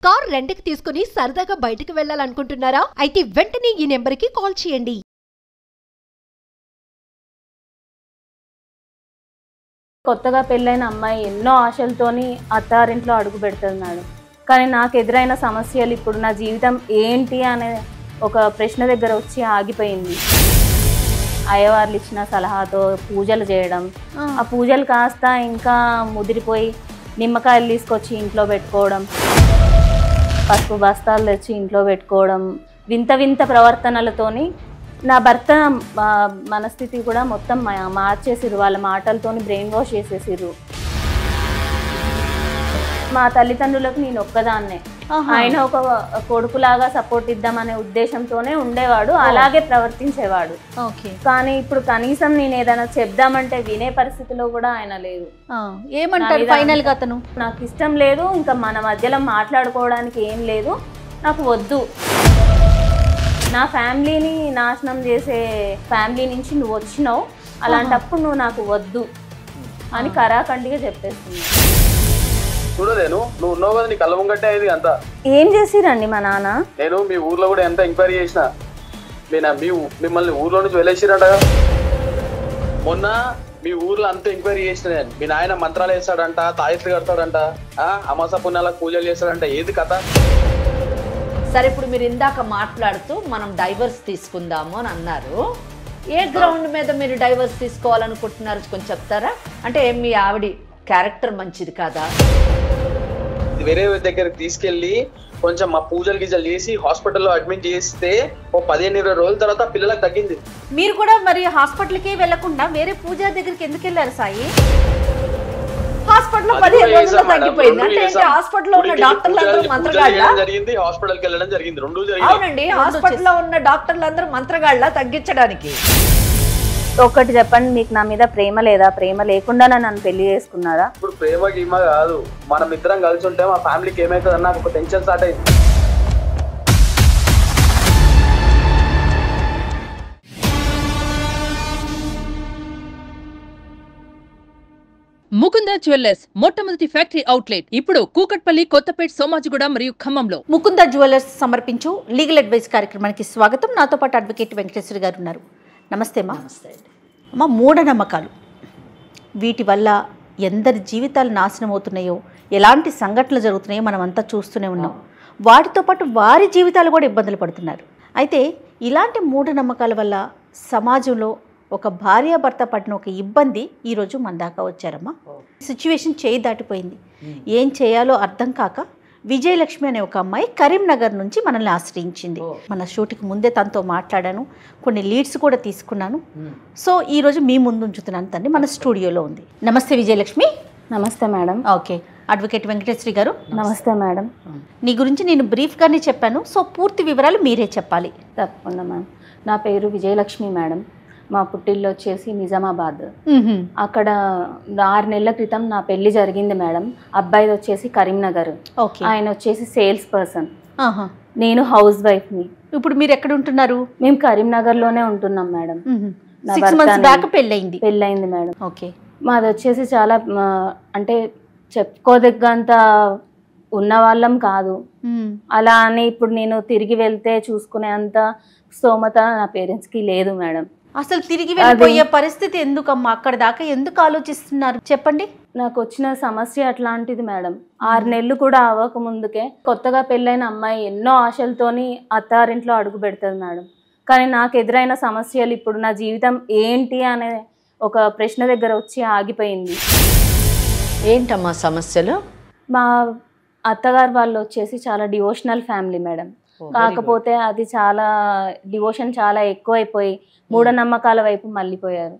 Car రెంట్‌కి తీసుకుని సరదాగా బయటికి వెళ్లాలనుకుంటున్నారా? అయితే వెంటనే ఈ నెంబర్‌కి కాల్ చేయండి. కొత్తగా పెళ్ళైన అమ్మాయి ఎన్నో ఆశలతోని అత్తారింట్లో అడుగు పెడుతుంది మేడం. కానీ నాకు ఎదురైన సమస్యలు ఇప్పుడు నా జీవితం ఏంటి అనే ఒక ప్రశ్న దగ్గర వచ్చి ఆగిపోయింది. అయ్యవార్లు ఇచ్చిన సలహాతో పూజలు చేయడం, ఆ పూజలు కాస్త ఇంకా ముదిరిపోయి నిమ్మకాయలు తీసుకొచ్చి ఇంట్లో పెట్టుకోవడం, పసుపు బస్తాలు తెచ్చి ఇంట్లో పెట్టుకోవడం, వింత వింత ప్రవర్తనలతోని నా భర్త మనస్థితి కూడా మొత్తం మార్చేసిరు. వాళ్ళ మాటలతోని బ్రెయిన్ వాష్ చేసేసిర్రు. మా తల్లిదండ్రులకు నేను ఒక్కదాన్నే, ఆయన ఒక కొడుకులాగా సపోర్ట్ ఇద్దామనే ఉద్దేశంతోనే ఉండేవాడు, అలాగే ప్రవర్తించేవాడు. కానీ ఇప్పుడు కనీసం నేను ఏదైనా చెప్దామంటే వినే పరిస్థితిలో కూడా ఆయన లేదు. ఏమంటారు ఫైనల్ గా అతను? నాకు ఇష్టం లేదు, ఇంకా మన మధ్యలో మాట్లాడుకోవడానికి ఏం లేదు, నాకు వద్దు, నా ఫ్యామిలీని నాశనం చేసే ఫ్యామిలీ నుంచి నువ్వు వచ్చినావు, అలాంటప్పుడు నువ్వు నాకు వద్దు అని కరాఖండిగా చెప్పేస్తుంది. చూడలేను, నువ్వు ఉన్నావు కదా, నీ కళ్ళ ముంగట్టే అయింది అంతా. ఏం చేసిరండి మా నాన్న? నేను మీ ఊర్లో కూడా ఎంత ఎంక్వైరీ చేసిన, మిమ్మల్ని ఊర్లో నుంచి వెళ్ళేసిరంట. మొన్న మీ ఊర్లో అంత ఎంక్వైరీ చేసిన నేను. మీ నాయన మంత్రాలు వేస్తాడంట, తాయెత్తులు కడతాడంట, అమాస పుణ్యాలకు పూజలు చేస్తాడంట, ఏది కథ? సరే, ఇప్పుడు మీరు ఇందాక మాట్లాడుతూ మనం డైవర్స్ తీసుకుందాము అని అన్నారు. ఏ గ్రౌండ్ మీద మీరు డైవర్స్ తీసుకోవాలనుకుంటున్నారు కొంచెం చెప్తారా? అంటే మీ ఆవిడ క్యారెక్టర్ మంచిది కాదా? వేరే దగ్గరికి తీసుకెళ్లి కొంచెం మా పూజలు గీజలు చేసి హాస్పిటల్లో అడ్మిట్ చేస్తే ఓ 15-20 రోజుల తర్వాత పిల్లలకు తగ్గింది. మీరు కూడా మరి హాస్పిటల్కి వెళ్లకుండా వేరే పూజ దగ్గరికి ఎందుకు వెళ్ళారు సాయి? హాస్పిటల్లో 15 రోజుల్లో తగ్గిపోయింది అంటే హాస్పిటల్లో ఉన్న డాక్టర్లందరూ మంత్రగాళ్ళ జరిగింది, హాస్పిటల్కి వెళ్ళడం జరిగింది, రెండు జరిగింది. అవునండి, హాస్పిటల్లో ఉన్న డాక్టర్లందరూ మంత్రగాళ్ళ తగ్గించడానికి. ఒకటి చెప్పండి, మీకు నా మీద ప్రేమ లేదా? ప్రేమ లేకుండా నన్ను పెళ్లి చేసుకున్నారా? ఇప్పుడు ప్రేమ గీమ కాదు, మనం ఇద్దరం కలిసి ఉంటే మా ఫ్యామిలీకి ఏమైతుంది నాకు ఒక టెన్షన్ స్టార్ట్ అయింది. ముకుంద జ్యువెలర్స్ మొట్టమొదటి ఫ్యాక్టరీ అవుట్లెట్ ఇప్పుడు కూకట్పల్లి, కొత్తపేట, సోమాజిగూడ మరియు ఖమ్మంలో. ముకుంద జ్యువెలర్స్ సమర్పించు లీగల్ అడ్వైస్ కార్యక్రమానికి స్వాగతం. నాతో పాటు అడ్వకేట్ వెంకటేశ్వర గారు ఉన్నారు. నమస్తే అమ్మా. నమస్తే అమ్మ, మూఢనమ్మకాలు వీటి వల్ల ఎందరి జీవితాలు నాశనం అవుతున్నాయో, ఎలాంటి సంఘటనలు జరుగుతున్నాయో మనం అంతా చూస్తూనే ఉన్నాం. వాటితో పాటు వారి జీవితాలు కూడా ఇబ్బందులు పడుతున్నారు. అయితే ఇలాంటి మూఢనమ్మకాల వల్ల సమాజంలో ఒక భార్యాభర్త పడిన ఒక ఇబ్బంది ఈరోజు మన దాకా వచ్చారమ్మా. సిచ్యువేషన్ చేయి దాటిపోయింది. ఏం చేయాలో అర్థం కాక విజయలక్ష్మి అనే ఒక అమ్మాయి కరీంనగర్ నుంచి మనల్ని ఆశ్రయించింది. మన షూట్కి ముందే తనతో మాట్లాడాను, కొన్ని లీడ్స్ కూడా తీసుకున్నాను. సో ఈరోజు మీ ముందు ఉంచుతున్నాను, తన్ని మన స్టూడియోలో ఉంది. నమస్తే విజయలక్ష్మి. నమస్తే మేడం. ఓకే, అడ్వకేట్ వెంకటేశ్వరి గారు. నమస్తే మేడం. నీ గురించి నేను బ్రీఫ్గానే చెప్పాను, సో పూర్తి వివరాలు మీరే చెప్పాలి. తప్పకుండా మ్యామ్. నా పేరు విజయలక్ష్మి మేడం. మా పుట్టిల్లు వచ్చేసి నిజామాబాద్. అక్కడ 6 నెలల క్రితం నా పెళ్లి జరిగింది మేడం. అబ్బాయిది వచ్చేసి కరీంనగర్, ఆయన వచ్చేసి సేల్స్ పర్సన్, నేను హౌస్ వైఫ్ని. ఇప్పుడు మీరు ఎక్కడ ఉంటున్నారు? మేము కరీంనగర్లోనే ఉంటున్నాం మేడం. 6 months బ్యాక్ పెళ్ళయింది మేడం. ఓకే. మాది వచ్చేసి చాలా అంటే చెప్పుకోదగ్గంత ఉన్న వాళ్ళం కాదు. అలా అని ఇప్పుడు నేను తిరిగి వెళ్తే చూసుకునే అంత స్తోమత నా పేరెంట్స్కి లేదు మేడం. అసలు తిరిగి వెళ్ళిపోయే పరిస్థితి ఎందుకమ్మా? అక్కడ దాకా ఎందుకు ఆలోచిస్తున్నారు చెప్పండి. నాకు వచ్చిన సమస్య అట్లాంటిది మేడం. 6 నెలలు కూడా అవ్వక ముందుకే కొత్తగా పెళ్ళైన అమ్మాయి ఎన్నో ఆశలతోని అత్తారింట్లో అడుగు పెడుతుంది మేడం. కానీ నాకు ఎదురైన సమస్యలు ఇప్పుడు నా జీవితం ఏంటి అనే ఒక ప్రశ్న దగ్గర వచ్చి ఆగిపోయింది. ఏంటమ్మా సమస్యలు? మా అత్తగారు వాళ్ళు వచ్చేసి చాలా డివోషనల్ ఫ్యామిలీ మేడం. కాకపోతే అది చాలా డివోషన్ చాలా ఎక్కువైపోయి మూఢనమ్మకాల వైపు మళ్ళీపోయారు.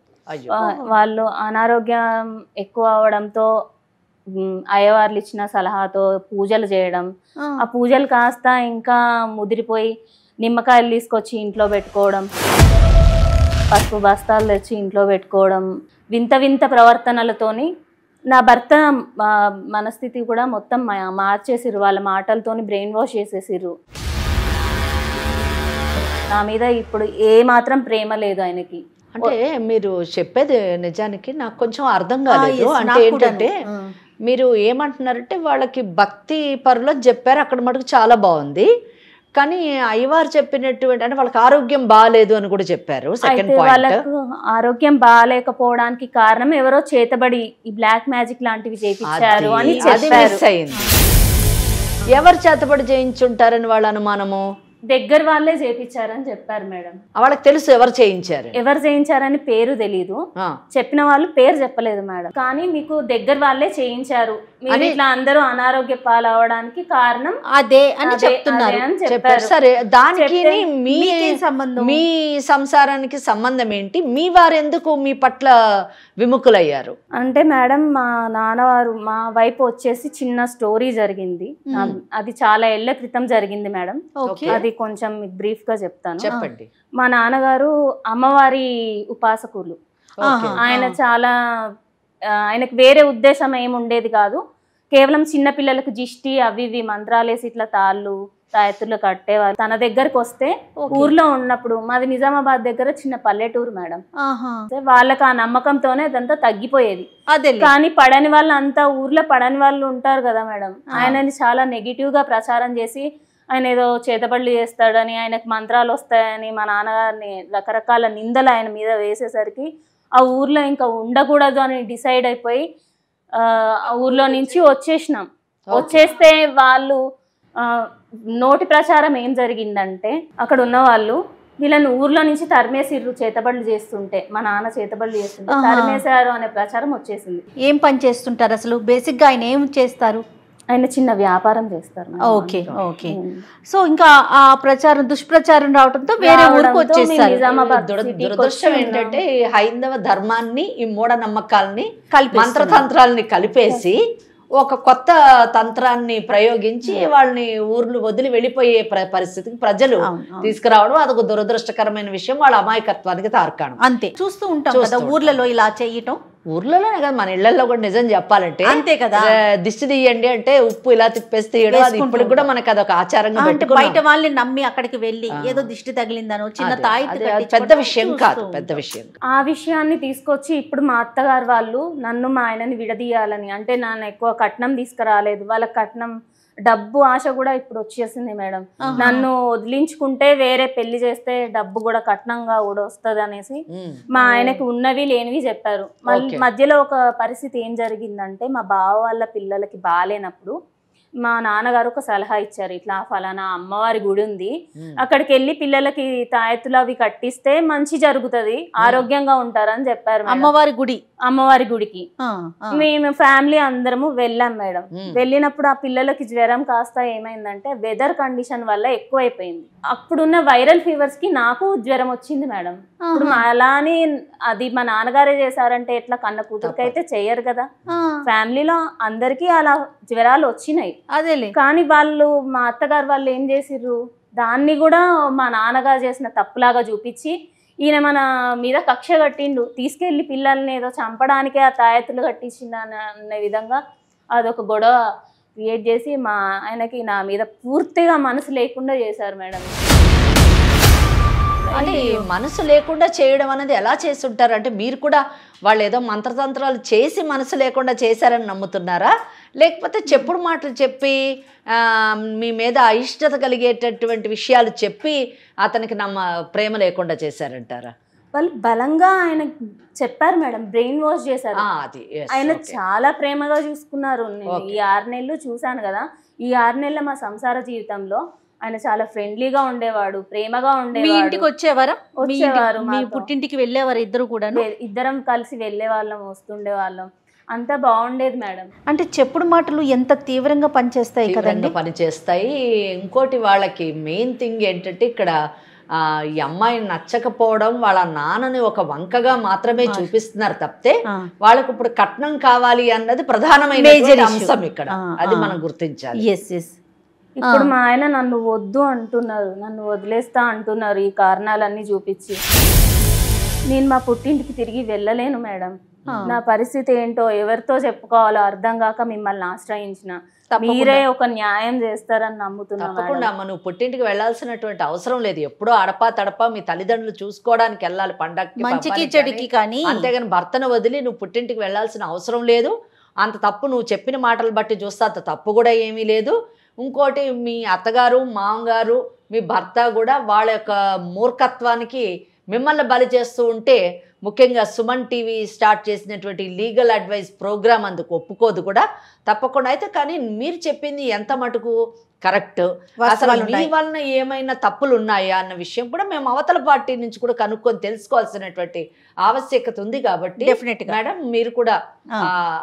వాళ్ళు అనారోగ్యం ఎక్కువ అవడంతో అయ్యవార్లు ఇచ్చిన సలహాతో పూజలు చేయడం, ఆ పూజలు కాస్త ఇంకా ముదిరిపోయి నిమ్మకాయలు తీసుకొచ్చి ఇంట్లో పెట్టుకోవడం, పసుపు బస్తాలు తెచ్చి ఇంట్లో పెట్టుకోవడం, వింత వింత ప్రవర్తనలతోని నా భర్త మనస్థితి కూడా మొత్తం మార్చేసిర్రు. వాళ్ళ మాటలతోని బ్రెయిన్ వాష్ చేసేసిర్రు. నా మీద ఇప్పుడు ఏ మాత్రం ప్రేమ లేదు ఆయనకి. అంటే మీరు చెప్పేది నిజానికి నాకు కొంచెం అర్థం కాలేదు. అంటే ఏంటంటే మీరు ఏమంటున్నారంటే వాళ్ళకి భక్తి పరులని చెప్పారు, అక్కడ మటుకు చాలా బాగుంది. కానీ అయ్యవారు చెప్పినటువంటి అంటే వాళ్ళకి ఆరోగ్యం బాగాలేదు అని కూడా చెప్పారు. సెకండ్ అయితే పాయింట్, వాళ్ళకు ఆరోగ్యం బాగాలేకపోవడానికి కారణం ఎవరో చేతబడి ఈ బ్లాక్ మ్యాజిక్ లాంటివి చేయించారు అని అది చెప్పారు. మిస్ అయింది. ఎవరు చేతబడి చేయించుంటారని వాళ్ళ అనుమానము? దగ్గర వాళ్ళే చేయించారని చెప్పారు మేడం. వాళ్ళకి తెలుసు ఎవరు చేయించారు. ఎవరు చేయించారని పేరు తెలీదు, చెప్పిన వాళ్ళు పేరు చెప్పలేదు మేడం. కానీ మీకు దగ్గర వాళ్ళే చేయించారు, మీరు ఇట్లా అందరూ అనారోగ్య పాలవడానికి కారణం అదే అని చెప్తున్నారు. అని చెప్పారు. సరే, దానికి మీకేం సంబంధం? మీ సంసారానికి సంబంధం ఏంటి? మీ వారు ఎందుకు మీ పట్ల విముఖులయ్యారు? అంటే మేడం మా నాన్నవారు మా వైపు వచ్చేసి చిన్న స్టోరీ జరిగింది. అది చాలా ఏళ్ల క్రితం జరిగింది మేడం. అది కొంచెం బ్రీఫ్ గా చెప్తాను. చెప్పండి. మా నాన్నగారు అమ్మవారి ఉపాసకులు. ఆయన చాలా ఆయనకు వేరే ఉద్దేశం ఏమి ఉండేది కాదు, కేవలం చిన్న పిల్లలకు జిష్టి అవి ఇవి మంత్రాలేసి ఇట్లా తాళ్ళు తాయెత్తులు కట్టేవారు. తన దగ్గరకు వస్తే ఊర్లో ఉన్నప్పుడు, మాది నిజామాబాద్ దగ్గర చిన్న పల్లెటూరు మేడం, వాళ్ళకి ఆ నమ్మకంతోనే అదంతా తగ్గిపోయేది. కానీ పడని వాళ్ళు అంతా ఊర్లో పడని వాళ్ళు ఉంటారు కదా మేడం, ఆయనని చాలా నెగిటివ్ గా ప్రచారం చేసి ఆయన ఏదో చేతబడులు చేస్తాడని, ఆయనకు మంత్రాలు వస్తాయని మా నాన్నగారిని రకరకాల నిందలు ఆయన మీద వేసేసరికి ఆ ఊర్లో ఇంకా ఉండకూడదు అని డిసైడ్ అయిపోయి ఆ ఊర్లో నుంచి వచ్చేసినాం. వచ్చేస్తే వాళ్ళు నోటి ప్రచారం ఏం జరిగిందంటే, అక్కడ ఉన్న వాళ్ళు వీళ్ళని ఊర్లో నుంచి తరిమేసిర్రు చేతబడులు చేస్తుంటే, మా నాన్న చేతబడులు చేస్తుంటే తరిమేశారు అనే ప్రచారం వచ్చేసింది. ఏం పని చేస్తుంటారు అసలు? బేసిక్ గా ఆయన ఏం చేస్తారు? ఆయన చిన్న వ్యాపారం చేస్తారు. Okay okay. సో ఇంకా ఆ ప్రచారం దుష్ప్రచారం రావడంతో వేరే ఊరికి వచ్చేసారు. దురదృష్టం ఏంటంటే హైందవ ధర్మాన్ని ఈ మూఢనమ్మకాలని మంత్రతంత్రాలని కలిపేసి ఒక కొత్త తంత్రాన్ని ప్రయోగించి వాళ్ళని ఊర్లు వదిలి వెళ్ళిపోయే పరిస్థితికి ప్రజలు తీసుకురావడం అదొక దురదృష్టకరమైన విషయం. వాళ్ళ అమాయకత్వానికి తార్కాణం. అంతే చూస్తూ ఉంటాం కదా ఊర్లలో ఇలా చేయటం. ఊర్లోనే కదా, మన ఇళ్లలో కూడా నిజం చెప్పాలంటే అంతే కదా. దిష్టి తీయండి అంటే ఉప్పు ఇలా తిప్పేసి తీయడం, అది ఇప్పుడు కూడా మనకి అదొక ఆచారంగా బయట వాళ్ళని నమ్మి అక్కడికి వెళ్ళి ఏదో దిష్టి తగిలిందనో చిన్న తాయి పెద్ద విషయం కాదు, పెద్ద విషయం. ఆ విషయాన్ని తీసుకొచ్చి ఇప్పుడు మా అత్తగారు వాళ్ళు నన్ను మా ఆయనని విడదీయాలని, అంటే నాన్న ఎక్కువ కట్నం తీసుకురాలేదు, వాళ్ళ కట్నం డబ్బు ఆశ కూడా ఇప్పుడు వచ్చేసింది మేడం. నన్ను వదిలించుకుంటే వేరే పెళ్లి చేస్తే డబ్బు కూడా కట్నంగా కూడా వస్తుంది అనేసి మా ఆయనకి ఉన్నవి లేనివి చెప్పారు. మధ్యలో ఒక పరిస్థితి ఏం జరిగిందంటే, మా బావ వాళ్ళ పిల్లలకి బాగాలేనప్పుడు మా నాన్నగారు ఒక సలహా ఇచ్చారు, ఇట్లా ఫలానా అమ్మవారి గుడి ఉంది, అక్కడికి వెళ్ళి పిల్లలకి తాయెత్తులు అవి కట్టిస్తే మంచి జరుగుతుంది, ఆరోగ్యంగా ఉంటారని చెప్పారు. అమ్మవారి గుడికి మేము ఫ్యామిలీ అందరము వెళ్ళాం మేడం. వెళ్ళినప్పుడు ఆ పిల్లలకి జ్వరం కాస్త ఏమైందంటే వెదర్ కండిషన్ వల్ల ఎక్కువైపోయింది. అప్పుడున్న వైరల్ ఫీవర్స్ కి నాకు జ్వరం వచ్చింది మేడం. ఇప్పుడు అలా అని అది మా నాన్నగారే చేశారంటే ఎట్లా, కన్న కూతురికి అయితే చెయ్యరు కదా. ఫ్యామిలీలో అందరికీ అలా జ్వరాలు వచ్చినాయి. కానీ వాళ్ళు మా అత్తగారు వాళ్ళు ఏం చేసిర్రు, దాన్ని కూడా మా నాన్నగారు చేసిన తప్పులాగా చూపించి ఈయన మన మీద కక్ష కట్టిండు, తీసుకెళ్లి పిల్లల్ని ఏదో చంపడానికే ఆ తాయెత్తులు కట్టించిండు అనే విధంగా అదొక గొడవ క్రియేట్ చేసి మా ఆయనకి నా మీద పూర్తిగా మనసు లేకుండా చేశారు మేడం. అంటే మనసు లేకుండా చేయడం అనేది ఎలా చేస్తుంటారు? అంటే మీరు కూడా వాళ్ళు ఏదో మంత్రతంత్రాలు చేసి మనసు లేకుండా చేశారని నమ్ముతున్నారా, లేకపోతే చెప్పుడు మాటలు చెప్పి మీ మీద అయిష్టత కలిగేటటువంటి విషయాలు చెప్పి అతనికి ప్రేమ లేకుండా చేశారంటారా? వాళ్ళు బలంగా ఆయన చెప్పారు మేడం, బ్రెయిన్ వాష్ చేశారు. ఆయన చాలా ప్రేమగా చూసుకున్నారు. నేను ఈ 6 నెలలు చూశాను కదా, ఈ 6 నెలల మా సంసార జీవితంలో ఆయన చాలా ఫ్రెండ్లీగా ఉండేవాడు, ప్రేమగా ఉండేవాడు. ఇంటికి వచ్చేవారు, మీ పుట్టింటికి వెళ్ళేవారు ఇద్దరు కూడా? ఇద్దరం కలిసి వెళ్ళే వాళ్ళం, వస్తుండే వాళ్ళం, అంతా బాగుండేది మేడం. అంటే చెప్పుడు మాటలు ఎంత తీవ్రంగా పనిచేస్తాయి కదండి. పనిచేస్తాయి. ఇంకోటి వాళ్ళకి మెయిన్ థింగ్ ఏంటంటే ఇక్కడ ఈ అమ్మాయిని నచ్చకపోవడం, వాళ్ళ నాన్నని ఒక వంకగా మాత్రమే చూపిస్తున్నారు తప్పితే వాళ్ళకి ఇప్పుడు కట్నం కావాలి అన్నది ప్రధానమైన అంశం ఇక్కడ, అది మనం గుర్తించాలి. ఇప్పుడు మా ఆయన నన్ను వద్దు అంటున్నారు, నన్ను వదిలేస్తా అంటున్నారు ఈ కారణాలన్నీ చూపించి. నేను మా పుట్టింటికి తిరిగి వెళ్ళలేను మేడం. నా పరిస్థితి ఏంటో ఎవరితో చెప్పుకోవాలో అర్థం కాక మిమ్మల్ని ఆశ్రయించిన, మీరే ఒక న్యాయం చేస్తారని నమ్ముతున్నాను. తప్పకుండా అమ్మ, నువ్వు పుట్టింటికి వెళ్లాల్సినటువంటి అవసరం లేదు. ఎప్పుడో అడపా తడపా మీ తల్లిదండ్రులు చూసుకోవడానికి వెళ్ళాలి పండగకి, మంచికి చెడుకి, కానీ అంతేగాని భర్తను వదిలి నువ్వు పుట్టింటికి వెళ్లాల్సిన అవసరం లేదు. అంత తప్పు నువ్వు చెప్పిన మాటలు బట్టి చూస్తే అంత తప్పు కూడా ఏమీ లేదు. ఇంకోటి మీ అత్తగారు మామగారు మీ భర్త కూడా వాళ్ళ యొక్క మూర్ఖత్వానికి మిమ్మల్ని బలి చేస్తూ ఉంటే ముఖ్యంగా సుమన్ టీవీ స్టార్ట్ చేసినటువంటి లీగల్ అడ్వైస్ ప్రోగ్రామ్ అందుకు ఒప్పుకోదు కూడా తప్పకుండా. అయితే కానీ మీరు చెప్పింది ఎంత మటుకు కరెక్ట్, అసలు మీ వలన ఏమైనా తప్పులు ఉన్నాయా అన్న విషయం కూడా మేము అవతల పార్టీ నుంచి కూడా కనుక్కొని తెలుసుకోవాల్సినటువంటి ఆవశ్యకత ఉంది. కాబట్టి మేడం మీరు కూడా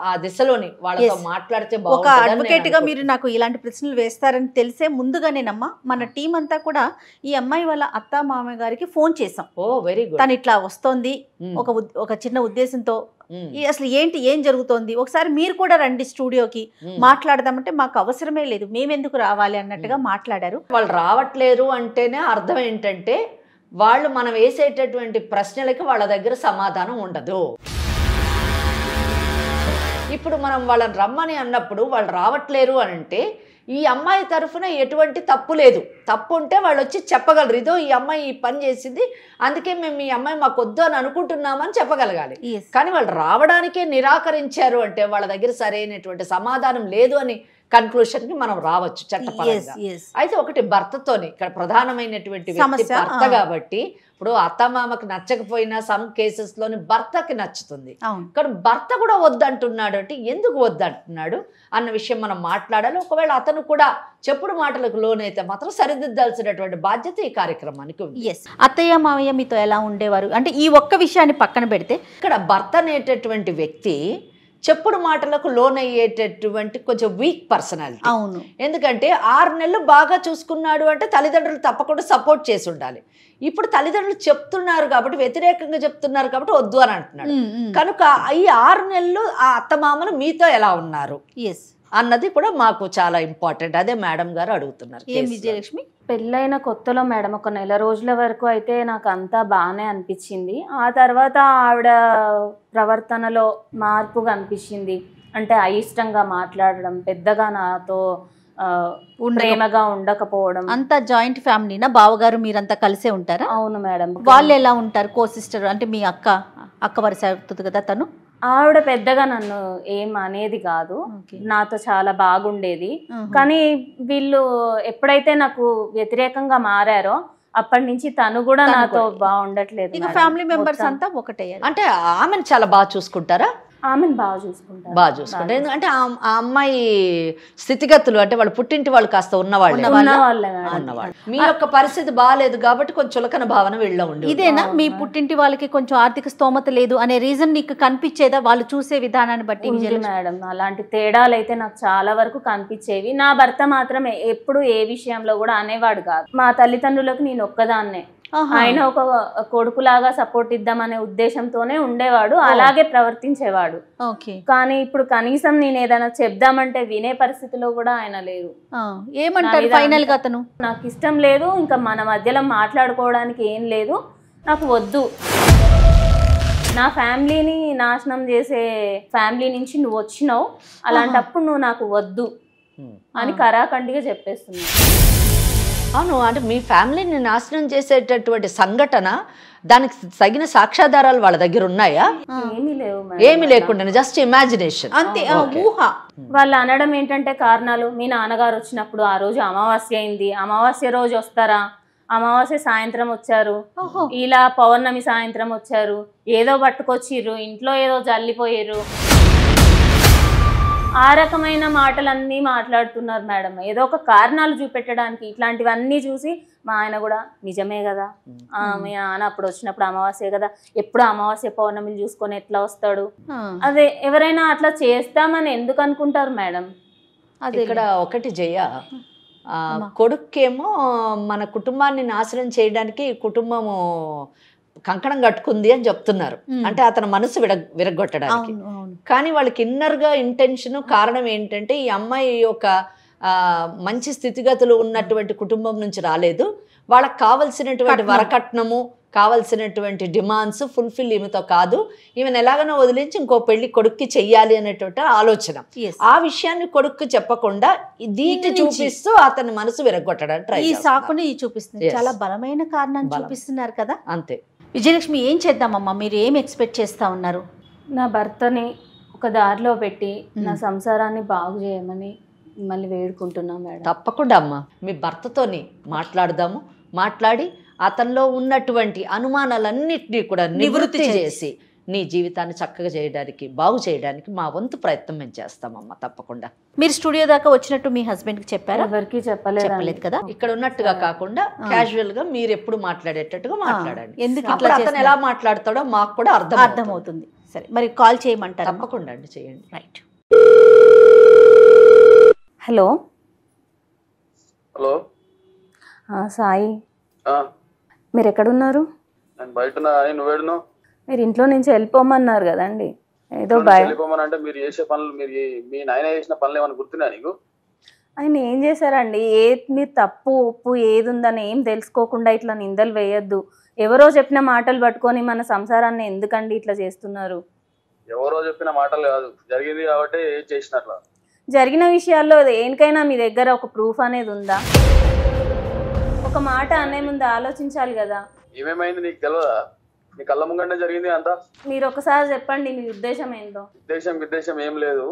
ఆ దిశలోని వాళ్ళతో మాట్లాడితే ఒక అడ్వకేట్ గా మీరు నాకు ఇలాంటి ప్రశ్నలు వేస్తారని తెలిసే ముందుగానేనమ్మా మన టీం అంతా కూడా ఈ అమ్మాయి వాళ్ళ అత్త మామయ్య గారికి ఫోన్ చేసాం. ఓ వెరీ గుడ్. తను ఇట్లా వస్తోంది ఒక చిన్న ఉద్దేశంతో, అసలు ఏంటి ఏం జరుగుతోంది, ఒకసారి మీరు కూడా రండి స్టూడియోకి మాట్లాడదామంటే మాకు అవసరమే లేదు, మేమెందుకు రావాలి అన్నట్టుగా మాట్లాడారు. వాళ్ళు రావట్లేరు అంటేనే అర్థం ఏంటంటే వాళ్ళు మనం వేసేటటువంటి ప్రశ్నలకి వాళ్ళ దగ్గర సమాధానం ఉండదు. ఇప్పుడు మనం వాళ్ళని రమ్మని అన్నప్పుడు వాళ్ళు రావట్లేరు అని అంటే ఈ అమ్మాయి తరఫున ఎటువంటి తప్పు లేదు. తప్పు ఉంటే వాళ్ళు వచ్చి చెప్పగలరు, ఇదో ఈ అమ్మాయి ఈ పని చేసింది అందుకే మేము ఈ అమ్మాయి మాకు వద్దు అని అనుకుంటున్నామని చెప్పగలగాలి. కానీ వాళ్ళు రావడానికే నిరాకరించారు అంటే వాళ్ళ దగ్గర సరైనటువంటి సమాధానం లేదు అని కన్క్లూషన్కి మనం రావచ్చు చట్టపరంగా. అయితే ఒకటి భర్తతోని ఇక్కడ ప్రధానమైనటువంటి వ్యక్తి భర్త కాబట్టి ఇప్పుడు అత్తమామకు నచ్చకపోయినా సమ్ కేసెస్లోని భర్తకి నచ్చుతుంది. కానీ భర్త కూడా వద్దంటున్నాడు అంటే ఎందుకు వద్దంటున్నాడు అన్న విషయం మనం మాట్లాడాలి. ఒకవేళ అతను కూడా చెప్పుడు మాటలకు లోనైతే మాత్రం సరిదిద్దాల్సినటువంటి బాధ్యత ఈ కార్యక్రమానికి ఉంది. అత్తయ్య మావయ్య మీతో ఎలా ఉండేవారు అంటే ఈ ఒక్క విషయాన్ని పక్కన పెడితే ఇక్కడ భర్త అనేటటువంటి వ్యక్తి చెప్పుడు మాటలకు లోనయ్యేటటువంటి కొంచెం వీక్ పర్సనాలిటీ. అవును, ఎందుకంటే 6 నెలలు బాగా చూసుకున్నాడు అంటే తల్లిదండ్రులు తప్పకుండా సపోర్ట్ చేసి ఉండాలి. ఇప్పుడు తల్లిదండ్రులు చెప్తున్నారు కాబట్టి వ్యతిరేకంగా చెప్తున్నారు కాబట్టి వద్దు అని అంటున్నాడు. కనుక ఈ 6 నెలలు ఆ అత్తమామలు మీతో ఎలా ఉన్నారు అన్నది కూడా మాకు చాలా ఇంపార్టెంట్. అదే మేడం గారు అడుగుతున్నారు. విజయలక్ష్మి పెళ్ళైన కొత్తలో మేడం ఒక నెల రోజుల వరకు అయితే నాకు అంతా బాగానే అనిపించింది. ఆ తర్వాత ఆవిడ ప్రవర్తనలో మార్పు కనిపించింది. అంటే అయిష్టంగా మాట్లాడడం, పెద్దగా నాతో ప్రేమగా ఉండకపోవడం. అంతా జాయింట్ ఫ్యామిలీనా? బావగారు మీరంతా కలిసే ఉంటారా? అవును మేడం. వాళ్ళు ఎలా ఉంటారు? కో సిస్టర్ అంటే మీ అక్క వరుస అవుతుంది కదా తను. ఆవిడ పెద్దగా నన్ను ఏం అనేది కాదు, నాతో చాలా బాగుండేది. కానీ వీళ్ళు ఎప్పుడైతే నాకు వ్యతిరేకంగా మారారో అప్పటి నుంచి తను కూడా నాతో బాగుండట్లేదు. ఫ్యామిలీ మెంబర్స్ అంతా ఒకటే. అంటే ఆమెను చాలా బాగా చూసుకుంటారా? ఆమెను బాగా చూసుకుంటారు. బాగా చూసుకుంటారు. ఎందుకంటే ఆ అమ్మాయి స్థితిగతులు అంటే వాళ్ళు పుట్టింటి వాళ్ళు కాస్త ఉన్నవాళ్ళు. మీ యొక్క పరిస్థితి బాగాలేదు కాబట్టి కొంచెం చులకన భావన వీళ్ళలో ఉంది. ఇదేనా మీ పుట్టింటి వాళ్ళకి కొంచెం ఆర్థిక స్తోమత లేదు అనే రీజన్ నీకు కనిపించేదా వాళ్ళు చూసే విధానాన్ని బట్టి? మేడం అలాంటి తేడాలు అయితే నాకు చాలా వరకు కనిపించేవి. నా భర్త మాత్రం ఎప్పుడు ఏ విషయంలో కూడా అనేవాడు కాదు. మా తల్లిదండ్రులకు నేను ఒక్కదాన్నే, ఆయన ఒక కొడుకులాగా సపోర్ట్ ఇద్దామనే ఉద్దేశంతోనే ఉండేవాడు, అలాగే ప్రవర్తించేవాడు. కానీ ఇప్పుడు కనీసం నేను ఏదైనా చెప్దామంటే వినే పరిస్థితిలో కూడా ఆయన లేదు. ఏమంటారు ఫైనల్ గా అతను? నాకు ఇష్టం లేదు, ఇంకా మన మధ్యలో మాట్లాడుకోవడానికి ఏం లేదు, నాకు వద్దు, నా ఫ్యామిలీని నాశనం చేసే ఫ్యామిలీ నుంచి నువ్వు వచ్చినావు, అలాంటప్పుడు నువ్వు నాకు వద్దు అని కరాఖండిగా చెప్పేస్తున్నావు. అవును, అంటే మీ ఫ్యామిలీని నాశనం చేసేటటువంటి సంఘటన దానికి తగిన సాక్ష్యాధారాలు వాళ్ళ దగ్గర ఉన్నాయా? ఏమీ లేవు. ఏమీ లేకుండా జస్ట్ ఇమాజినేషన్ అంతే, ఊహ. వాళ్ళు అనడం ఏంటంటే కారణాలు, మీ నాన్నగారు వచ్చినప్పుడు ఆ రోజు అమావాస్య అయింది, అమావాస్య రోజు వస్తారా, అమావాస్య సాయంత్రం వచ్చారు, ఇలా పౌర్ణమి సాయంత్రం వచ్చారు, ఏదో పట్టుకొచ్చిర్రు, ఇంట్లో ఏదో జల్లిపోయారు, ఆ రకమైన మాటలన్నీ మాట్లాడుతున్నారు మేడం. ఏదో ఒక కారణాలు చూపెట్టడానికి. ఇట్లాంటివన్నీ చూసి మా ఆయన కూడా నిజమే కదా, మీ నాన్న అప్పుడు వచ్చినప్పుడు అమావాస్య కదా, ఎప్పుడు అమావాస్య పౌర్ణమిలు చూసుకొని ఎట్లా వస్తాడు, అదే ఎవరైనా అట్లా చేస్తామని ఎందుకు అనుకుంటారు మేడం? అది ఇక్కడ ఒకటి జయ, కొడుకేమో మన కుటుంబాన్ని నాశనం చేయడానికి కుటుంబము కంకణం కట్టుకుంది అని చెప్తున్నారు. అంటే అతని మనసు విరగొట్టడానికి. కానీ వాళ్ళకి ఇన్నర్గా ఇంటెన్షన్ కారణం ఏంటంటే ఈ అమ్మాయి యొక్క మంచి స్థితిగతులు ఉన్నటువంటి కుటుంబం నుంచి రాలేదు, వాళ్ళకి కావలసినటువంటి వరకట్నము కావలసినటువంటి డిమాండ్స్ ఫుల్ఫిల్ ఈమెతో కాదు, ఈమెను ఎలాగైనా వదిలించి ఇంకో పెళ్లి కొడుక్కి చెయ్యాలి అనేటువంటి ఆలోచన. ఆ విషయాన్ని కొడుక్కి చెప్పకుండా దీన్ని చూపిస్తూ అతని మనసు విరగొట్టడానికి ట్రై చేస్తున్నారు. ఈ సాకుని చూపిస్తుంది, చాలా బలమైన కారణాన్ని చూపిస్తున్నారు కదా. అంతే. విజయలక్ష్మి ఏం చేద్దామమ్మా, మీరు ఏం ఎక్స్పెక్ట్ చేస్తా ఉన్నారు? నా భర్తని ఒక దారిలో పెట్టి నా సంసారాన్ని బాగు చేయమని మిమ్మల్ని వేడుకుంటున్నా మేడం. తప్పకుండా అమ్మా, మీ భర్తతోని మాట్లాడదాము. మాట్లాడి అతనిలో ఉన్నటువంటి అనుమానాలన్నింటినీ కూడా నివృత్తి చేసి నీ జీవితాన్ని చక్కగా చేయడానికి, బాగు చేయడానికి మా వంతు ప్రయత్నం మేము చేస్తామమ్మా. తప్పకుండా. మీరు స్టూడియో దాకా వచ్చినట్టు మీ హస్బెండ్కి చెప్పారా? ఎవరికి చెప్పలేదు కదా. ఇక్కడ ఉన్నట్టుగా కాకుండా క్యాజువల్ గా మీరు ఎప్పుడు మాట్లాడేటట్టుగా మాట్లాడండి. ఎందుకు అప్పుడు అతను ఎలా మాట్లాడతాడో మాకు కూడా అర్థమవుతుంది. సరే, మరి కాల్ చేయమంటారా? తప్పకుండా అండి, చేయండి. రైట్. హలో హలో సాయి, మీరు ఎక్కడున్నారు? నేను బయట నువ్వేడును మీరు ఇంట్లో నుంచి వెళ్ళిపోమన్నారు కదండి, ఏదో అంటే మీరు చేసే పనులు, మీ నాయన చేసిన పనులు ఏమైనా గుర్తున్నా నీకు? ఆయన ఏం చేశారండి? మీరు తప్పు ఒప్పు ఏది ఉందని ఏం తెలుసుకోకుండా ఇట్లా నిందలు వేయొద్దు. ఎవరో చెప్పిన మాటలు పట్టుకొని మన సంసారాన్ని ఎందుకండి ఇట్లా చేస్తున్నారు? ఎవరో చెప్పిన మాటలు కాదు, జరిగింది కాబట్టి చేసినట్లా. జరిగిన విషయాల్లో దేనికైనా మీ దగ్గర ఒక ప్రూఫ్ అనేది ఉందా? ఒక మాట అనే ముందు ఆలోచించాలి కదా. ఏమేమైంది నీకు తెలియదా? నీ కళ్ళ ముంగంటే జరిగింది అంతా. మీరు ఒకసారి చెప్పండి మీ ఉద్దేశం ఏందో. ఉద్దేశం ఏం లేదు,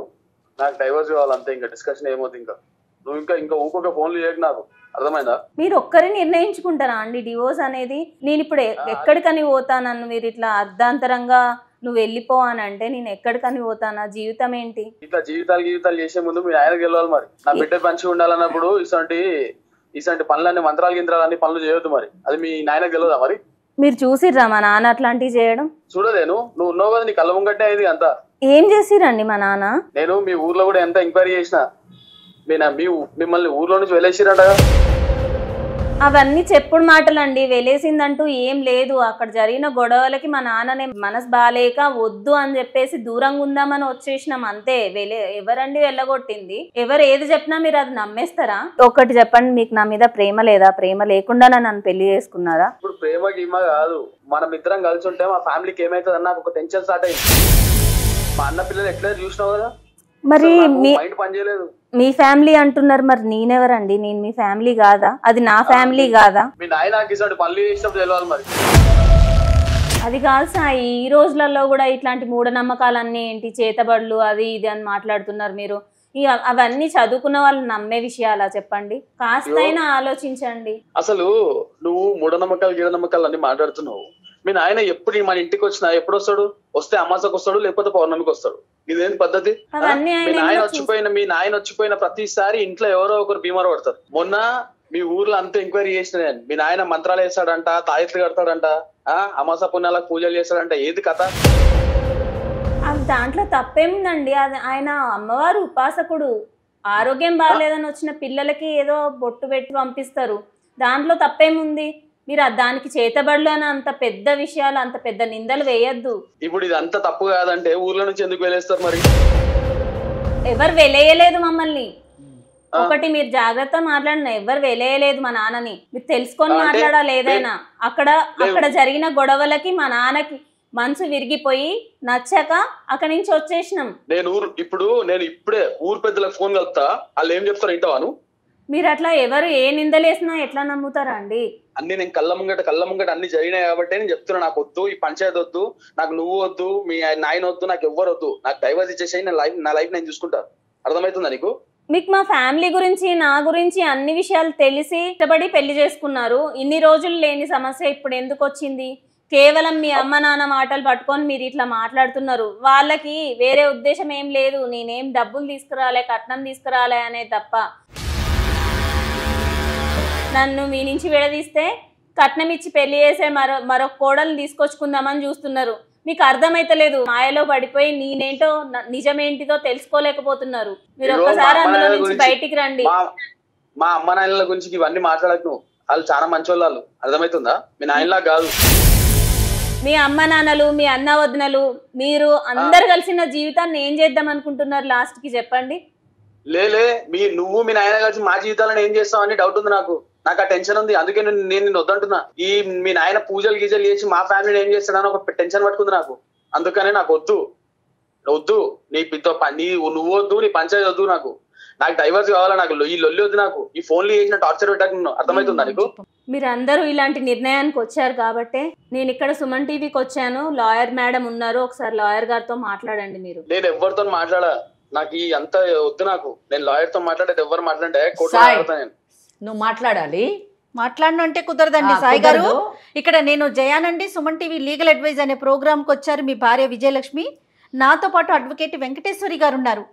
నాకు డైవర్స్ కావాలంతే. ఇంకా డిస్కషన్ ఏమవుతుంది? నువ్వు ఇంకా ఊకొక ఫోన్లు చేయకు, నాకు అర్థమైందా? మీరు ఒక్కరే నిర్ణయించుకుంటారా అండి డివోర్స్ అనేది? నేను ఇప్పుడు ఎక్కడికని పోతానన్ను మీరు ఇట్లా అర్ధాంతరంగా నువ్వు వెళ్ళిపో అని అంటే నేను ఎక్కడికని పోతానా? జీవితం ఏంటి? ఇట్లా జీవితాలు చేసే ముందు మీ ఆయన గెలవాలి. మరి నా బిడ్డ మంచిగా ఉండాలన్నప్పుడు ఇసంటి పనులన్నీ, మంత్రాలు గింత్రాలు అన్ని పనులు చేయొద్దు. మరి అది మీ నాయన గెలవదా? మరి మీరు చూసిర్రా మా నాన్న అట్లాంటివి చేయడం? చూడలేను, నువ్వు ఉన్నావు కదా, నీ కళ్ళ ముంగట్టే అయింది అంతా. ఏం చేసిరండి మా నాన్న? నేను మీ ఊర్లో కూడా ఎంత ఎంక్వైరీ చేసిన, మిమ్మల్ని ఊర్లో నుంచి వెళ్ళేసిరంటగా. అవన్నీ చెప్పుడు మాటలండి, వెలేసిందంటూ ఏం లేదు. అక్కడ జరిగిన గొడవలకి మా నాన్ననే మనసు బాలేక వద్దు అని చెప్పేసి దూరంగా ఉందామని వచ్చేసినాం అంతే. ఎవరండి వెళ్ళగొట్టింది? ఎవరు ఏది చెప్పినా మీరు అది నమ్మేస్తారా? ఒకటి చెప్పండి, మీకు నా మీద ప్రేమ లేదా? ప్రేమ లేకుండా నన్ను పెళ్లి చేసుకున్నారా? ఇప్పుడు ప్రేమ గీమ కాదు, మనం ఇద్దరం కలిసి ఉంటే మా ఫ్యామిలీకి ఏమైతుంది అన్న ఒక టెన్షన్ స్టార్ట్ అయింది. మా అన్న పిల్లలు ఎట్లయితే చూసినావు కదా, మరి మైండ్ పని చేయలేదు. మీ ఫ్యామిలీ అంటున్నారు, మరి నేనెవరండి? నేను మీ ఫ్యామిలీ కాదా? అది నా ఫ్యామిలీ కాదా? మీ నాయన పనులు చేసినప్పుడు తెలియాలి. మరి అది కాదు సాయి, ఈ రోజులలో కూడా ఇట్లాంటి మూఢనమ్మకాలన్నీ ఏంటి, చేతబడులు అది ఇది అని మాట్లాడుతున్నారు మీరు. అవన్నీ చదువుకున్న వాళ్ళు నమ్మే విషయాలా చెప్పండి? కాస్తైనా ఆలోచించండి. అసలు నువ్వు మూఢనమ్మకాలు గీఢనమ్మకాలు అన్ని మాట్లాడుతున్నావు. మీ నాయన ఎప్పుడు మన ఇంటికి వచ్చినా ఎప్పుడు వస్తాడు? వస్తే అమాసకు వస్తాడు, లేకపోతే పౌర్ణమికి వస్తాడు. ఇదేంటి పద్ధతి? మీ నాయన వచ్చిపోయిన ప్రతిసారి ఇంట్లో ఎవరో ఒకరు బీమారు పడతారు. మొన్న మీ ఊర్లో అంతా ఎంక్వైరీ చేసిన నేను, మీ నాయన మంత్రాలు వేస్తాడంట, తాయెత్తులు కడతాడంట, అమాస పుణ్యాలకు పూజలు చేస్తాడంట. ఏది కథ? దాంట్లో తప్పేముందండి? అది ఆయన అమ్మవారు ఉపాసకుడు. ఆరోగ్యం బాగాలేదని వచ్చిన పిల్లలకి ఏదో బొట్టు పెట్టి పంపిస్తారు, దాంట్లో తప్పేముంది? మీరు దానికి చేతబడులు అని అంత పెద్ద విషయాలు, అంత పెద్ద నిందలు వేయద్దు. ఇప్పుడు ఇది అంత తప్పు కాదంటే ఊర్లో నుంచి ఎందుకు వెళ్ళేస్తారు? మరి ఎవరు వెలేయలేదు మమ్మల్ని. ఒకటి మీరు జాగ్రత్త మాట్లాడిన, ఎవరు వెలేయలేదు మా నాన్నని. మీరు తెలుసుకొని మాట్లాడాలి ఏదైనా. అక్కడ జరిగిన గొడవలకి మా నాన్నకి మనసు విరిగిపోయి నచ్చక అక్కడి నుంచి వచ్చేసినాం. నేను ఇప్పుడే ఊరు పెద్దలకు ఫోన్ కలుపుతా, వాళ్ళు ఏం చెప్తారు ఇంటవాను? మీరు అట్లా ఎవరు ఏ నిందలేసినా ఎట్లా నమ్ముతారా అండి? అన్ని నేను కళ్ళ ముంగట అన్ని జరిగినాయి కాబట్టి నేను చెప్తున్నా, నాకు వద్దు ఈ పంచాయతీ వద్దు, నాకు నువ్వు వద్దు, మీ నాయన వద్దు, నాకు ఎవ్వరు వద్దు, నాకు డైవర్స్ ఇచ్చేసి నా లైఫ్ నేను చూసుకుంటా. అర్థమవుతుందా నీకు? మీకు మా ఫ్యామిలీ గురించి, నా గురించి అన్ని విషయాలు తెలిసి ఇష్టపడి పెళ్లి చేసుకున్నారు. ఇన్ని రోజులు లేని సమస్య ఇప్పుడు ఎందుకు వచ్చింది? కేవలం మీ అమ్మ నాన్న మాటలు పట్టుకొని మీరు ఇట్లా మాట్లాడుతున్నారు. వాళ్ళకి వేరే ఉద్దేశం ఏం లేదు. నేనేం డబ్బులు తీసుకురాలే, కట్నం తీసుకురాలే అనే తప్ప. నన్ను మీ నుంచి విడదీస్తే కట్నం ఇచ్చి పెళ్లి చేసే మరో కోడలు తీసుకొచ్చుకుందామని చూస్తున్నారు. మీకు అర్థమైతలేదు. మాయలో పడిపోయి నేనేంటో నిజమేంటిదో తెలుసుకోలేకపోతున్నారు. మీరు ఒక్కసారి అందులో నుంచి బయటికి రండి. మా అమ్మ నాయనల గురించి ఇవన్నీ మాట్లాడకు, వాళ్ళు చాలా మంచి వాళ్ళు. అర్థమవుతుందా? మీ నాయనలా కాదు. మీ అమ్మ నాన్నలు, మీ అన్న వదినలు, మీరు అందరు కలిసిన జీవితాన్ని ఏం చేద్దాం అనుకుంటున్నారు లాస్ట్ కి చెప్పండి. నువ్వు మీ నాయన కలిసి మా జీవితాలను ఏం చేస్తావు అని డౌట్ ఉంది నాకు ఆ టెన్షన్ ఉంది. అందుకే నేను నిన్ను వద్దంటున్నా. ఈ మీ నాయన పూజలు గీజలు చేసి మా ఫ్యామిలీని ఏం చేస్తాడని ఒక టెన్షన్ పట్టుకుంది నాకు. అందుకనే నాకు వద్దు. నీ నువ్వు వద్దు, నీ పంచాయతీ వద్దు. నాకు డైవర్స్ కావాలా, నాకు ఈ లొల్లి వద్దు, నాకు ఈ ఫోన్లు చేసిన టార్చర్ పెట్టాను. అర్థమవుతుందా నీకు? మీరు అందరూ ఇలాంటి నిర్ణయానికి వచ్చారు కాబట్టి నేను ఇక్కడ సుమన్ టీవీకి వచ్చాను. లాయర్ మేడం ఉన్నారు, ఒకసారి లాయర్ గారితో మాట్లాడండి. మీరు నేను ఎవరితో మాట్లాడా, నాకు ఈ అంత వద్దు. నాకు నేను లాయర్ తో మాట్లాడేది ఎవరు మాట్లాడే కోర్టులో సాయి, మాట్లాడతా నేను. నువ్వు మాట్లాడాలి. మాట్లాడను అంటే కుదరదండి సాయి గారు. ఇక్కడ నేను జయానండి, సుమన్ టీవీ లీగల్ అడ్వైజ్ అనే ప్రోగ్రామ్కి వచ్చారు. మీ భార్య విజయలక్ష్మి, నాతో పాటు అడ్వకేట్ వెంకటేశ్వరి గారు ఉన్నారు.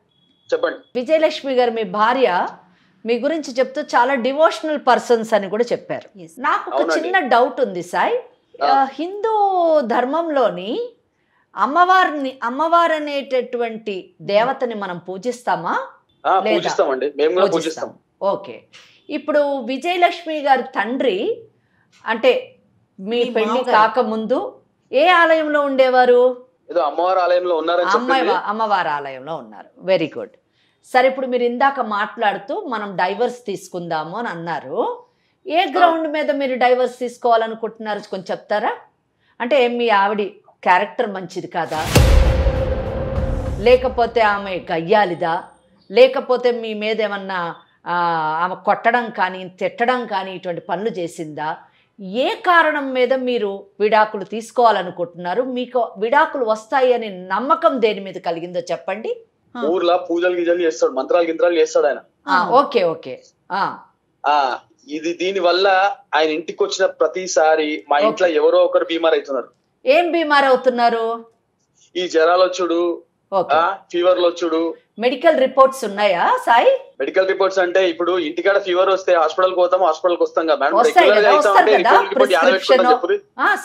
చెప్పండి. విజయలక్ష్మి గారు మీ భార్య మీ గురించి చెప్తూ చాలా డివోషనల్ పర్సన్స్ అని కూడా చెప్పారు. నాకు ఒక చిన్న డౌట్ ఉంది సాయి. హిందూ ధర్మంలోని అమ్మవారు అనేటటువంటి దేవతని మనం పూజిస్తామా? పూజిస్తామండి, మేము కూడా పూజిస్తాం. ఓకే. ఇప్పుడు విజయలక్ష్మి గారి తండ్రి అంటే మీ పెళ్లి కాకముందు ఏ ఆలయంలో ఉండేవారు? ఏదో అమ్మవారి ఆలయంలో ఉన్నారు. అమ్మవారి ఆలయంలో ఉన్నారు. Very good. సరే, ఇప్పుడు మీరు ఇందాక మాట్లాడుతూ మనం డైవర్స్ తీసుకుందాము అని అన్నారు. ఏ గ్రౌండ్ మీద మీరు డైవర్స్ తీసుకోవాలనుకుంటున్నారు కొంచెం చెప్తారా? అంటే మీ ఆవిడ క్యారెక్టర్ మంచిది కాదా, లేకపోతే ఆమె గయ్యాలిదా, లేకపోతే మీ మీద ఏమన్నా ఆమె కొట్టడం కానీ తిట్టడం కానీ ఇటువంటి పనులు చేసిందా? ఏ కారణం మీద మీరు విడాకులు తీసుకోవాలనుకుంటున్నారు? మీకు విడాకులు వస్తాయి అనే నమ్మకం దేని మీద కలిగిందో చెప్పండి. ఊర్లో పూజలు గిజలు చేస్తాడు, మంత్రాలు గింత్రాలు చేస్తాడు ఆయన. Okay okay. ఇది దీని వల్ల ఆయన ఇంటికి వచ్చిన ప్రతిసారి మా ఇంట్లో ఎవరో ఒకరు బీమార్ అవుతున్నారు. ఏం బీమార్ అవుతున్నారు? ఈ జ్వరాలు వచ్చుడు, ఫీవర్లు వచ్చుడు. మెడికల్ రిపోర్ట్స్ ఉన్నాయా సాయి? మెడికల్ రిపోర్ట్స్ అంటే ఇప్పుడు ఇంటికాడ ఫీవర్ వస్తే హాస్పిటల్ పోతాం, హాస్పిటల్కి వస్తాం కదా.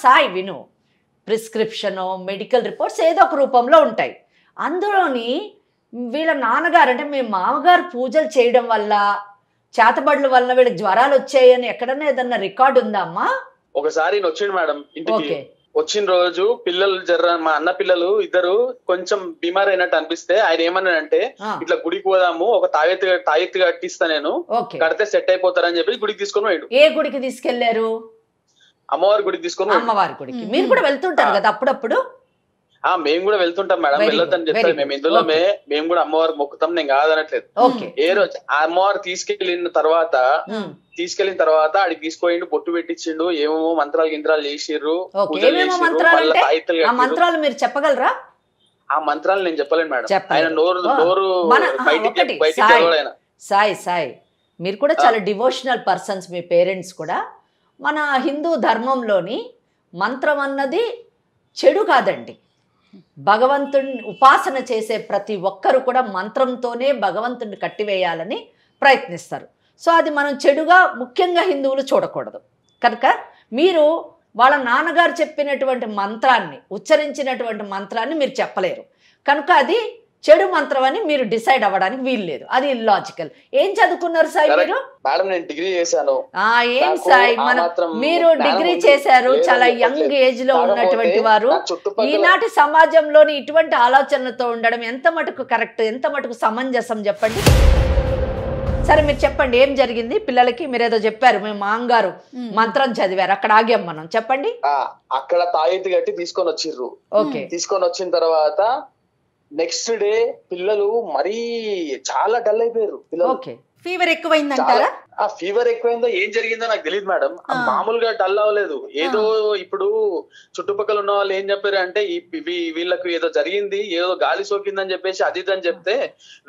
సాయి విను, ప్రిస్క్రిప్షన్ మెడికల్ రిపోర్ట్స్ ఏదో ఒక రూపంలో ఉంటాయి. అందులోని వీళ్ళ నాన్నగారు అంటే మీ మామగారు పూజలు చేయడం వల్ల చేతబడుల వల్ల వీళ్ళకి జ్వరాలు వచ్చాయని ఎక్కడన్నా ఏదన్నా రికార్డు ఉందా అమ్మా? ఒకసారి వచ్చిండు మేడం ఇంటికి. వచ్చిన రోజు పిల్లలు మా అన్న పిల్లలు ఇద్దరు కొంచెం బీమార్ అయినట్టు అనిపిస్తే ఆయన ఏమన్నాడంటే ఇట్లా గుడికి పోదాము, ఒక తాయెత్తు కట్టిస్తా నేను, కడితే సెట్ అయిపోతారని చెప్పి గుడికి తీసుకొని పోయాడు. ఏ గుడికి తీసుకెళ్లారు? అమ్మవారి గుడికి తీసుకొని. అమ్మవారి గుడికి మీరు కూడా వెళ్తుంటారు కదా అప్పుడప్పుడు? మేము కూడా వెళ్తుంటాం మేడం, వెళ్ళొద్దని చెప్తారు. మేము ఇందులో మేము కూడా అమ్మవారు మొక్కుతాం, నేను కాదనట్లేదు. ఏ రోజు అమ్మవారు తీసుకెళ్లిన తర్వాత ఆడికి తీసుకుపోయిండు, బొట్టు పెట్టించిండు, ఏమేమో మంత్రాలు గింత్రాలు చేసిర్రు. మంత్రాలు మీరు చెప్పగలరా? ఆ మంత్రాలు నేను చెప్పలేను మేడం, ఆయన నోరు బయటికి ఆయన. సాయి సాయి, మీరు కూడా చాలా డివోషనల్ పర్సన్స్, మీ పేరెంట్స్ కూడా. మన హిందూ ధర్మంలోని మంత్రం అన్నది చెడు కాదండి. భగవంతుడిని ఉపాసన చేసే ప్రతి ఒక్కరు కూడా మంత్రంతోనే భగవంతుడిని కట్టివేయాలని ప్రయత్నిస్తారు. సో అది మనం చెడుగా ముఖ్యంగా హిందువులు చూడకూడదు. కనుక మీరు వాళ్ళ నాన్నగారు చెప్పినటువంటి మంత్రాన్ని, ఉచ్చరించినటువంటి మంత్రాన్ని మీరు చెప్పలేరు. కనుక అది చెడు మంత్రం అని మీరు డిసైడ్ అవ్వడానికి వీలు లేదు. అది ఇల్లాజికల్. ఏం చదువుకున్నారు సాయి మీరు? మేడం నేను డిగ్రీ చేశాను. ఏం సాయి, మీరు డిగ్రీ చేశారు, చాలా యంగ్ ఏజ్ లో ఉన్నటువంటి వారు. ఈనాటి సమాజంలోని ఇటువంటి ఆలోచనలతో ఉండడం ఎంత మటుకు కరెక్ట్, ఎంత మటుకు సమంజసం చెప్పండి. సరే మీరు చెప్పండి, ఏం జరిగింది పిల్లలకి? మీరేదో చెప్పారు, మీ మాంగారు మంత్రం చదివారు, అక్కడ ఆగాం మనం. చెప్పండి. అక్కడ తాయెత్తు కట్టి తీసుకొని వచ్చిర్రు. ఓకే. తీసుకొని వచ్చిన తర్వాత నెక్స్ట్ డే పిల్లలు మరీ చాలా డల్ అయిపోయారు. పిల్లలు ఫీవర్ ఎక్కువైందంటారా? ఆ ఫీవర్ ఎక్కువైందో ఏం జరిగిందో నాకు తెలియదు మేడం. మామూలుగా డల్ అవ్వలేదు. ఏదో ఇప్పుడు చుట్టుపక్కల ఉన్న వాళ్ళు ఏం చెప్పారు అంటే వీళ్ళకు ఏదో జరిగింది, ఏదో గాలి సోకిందని చెప్పేసి అది అని చెప్తే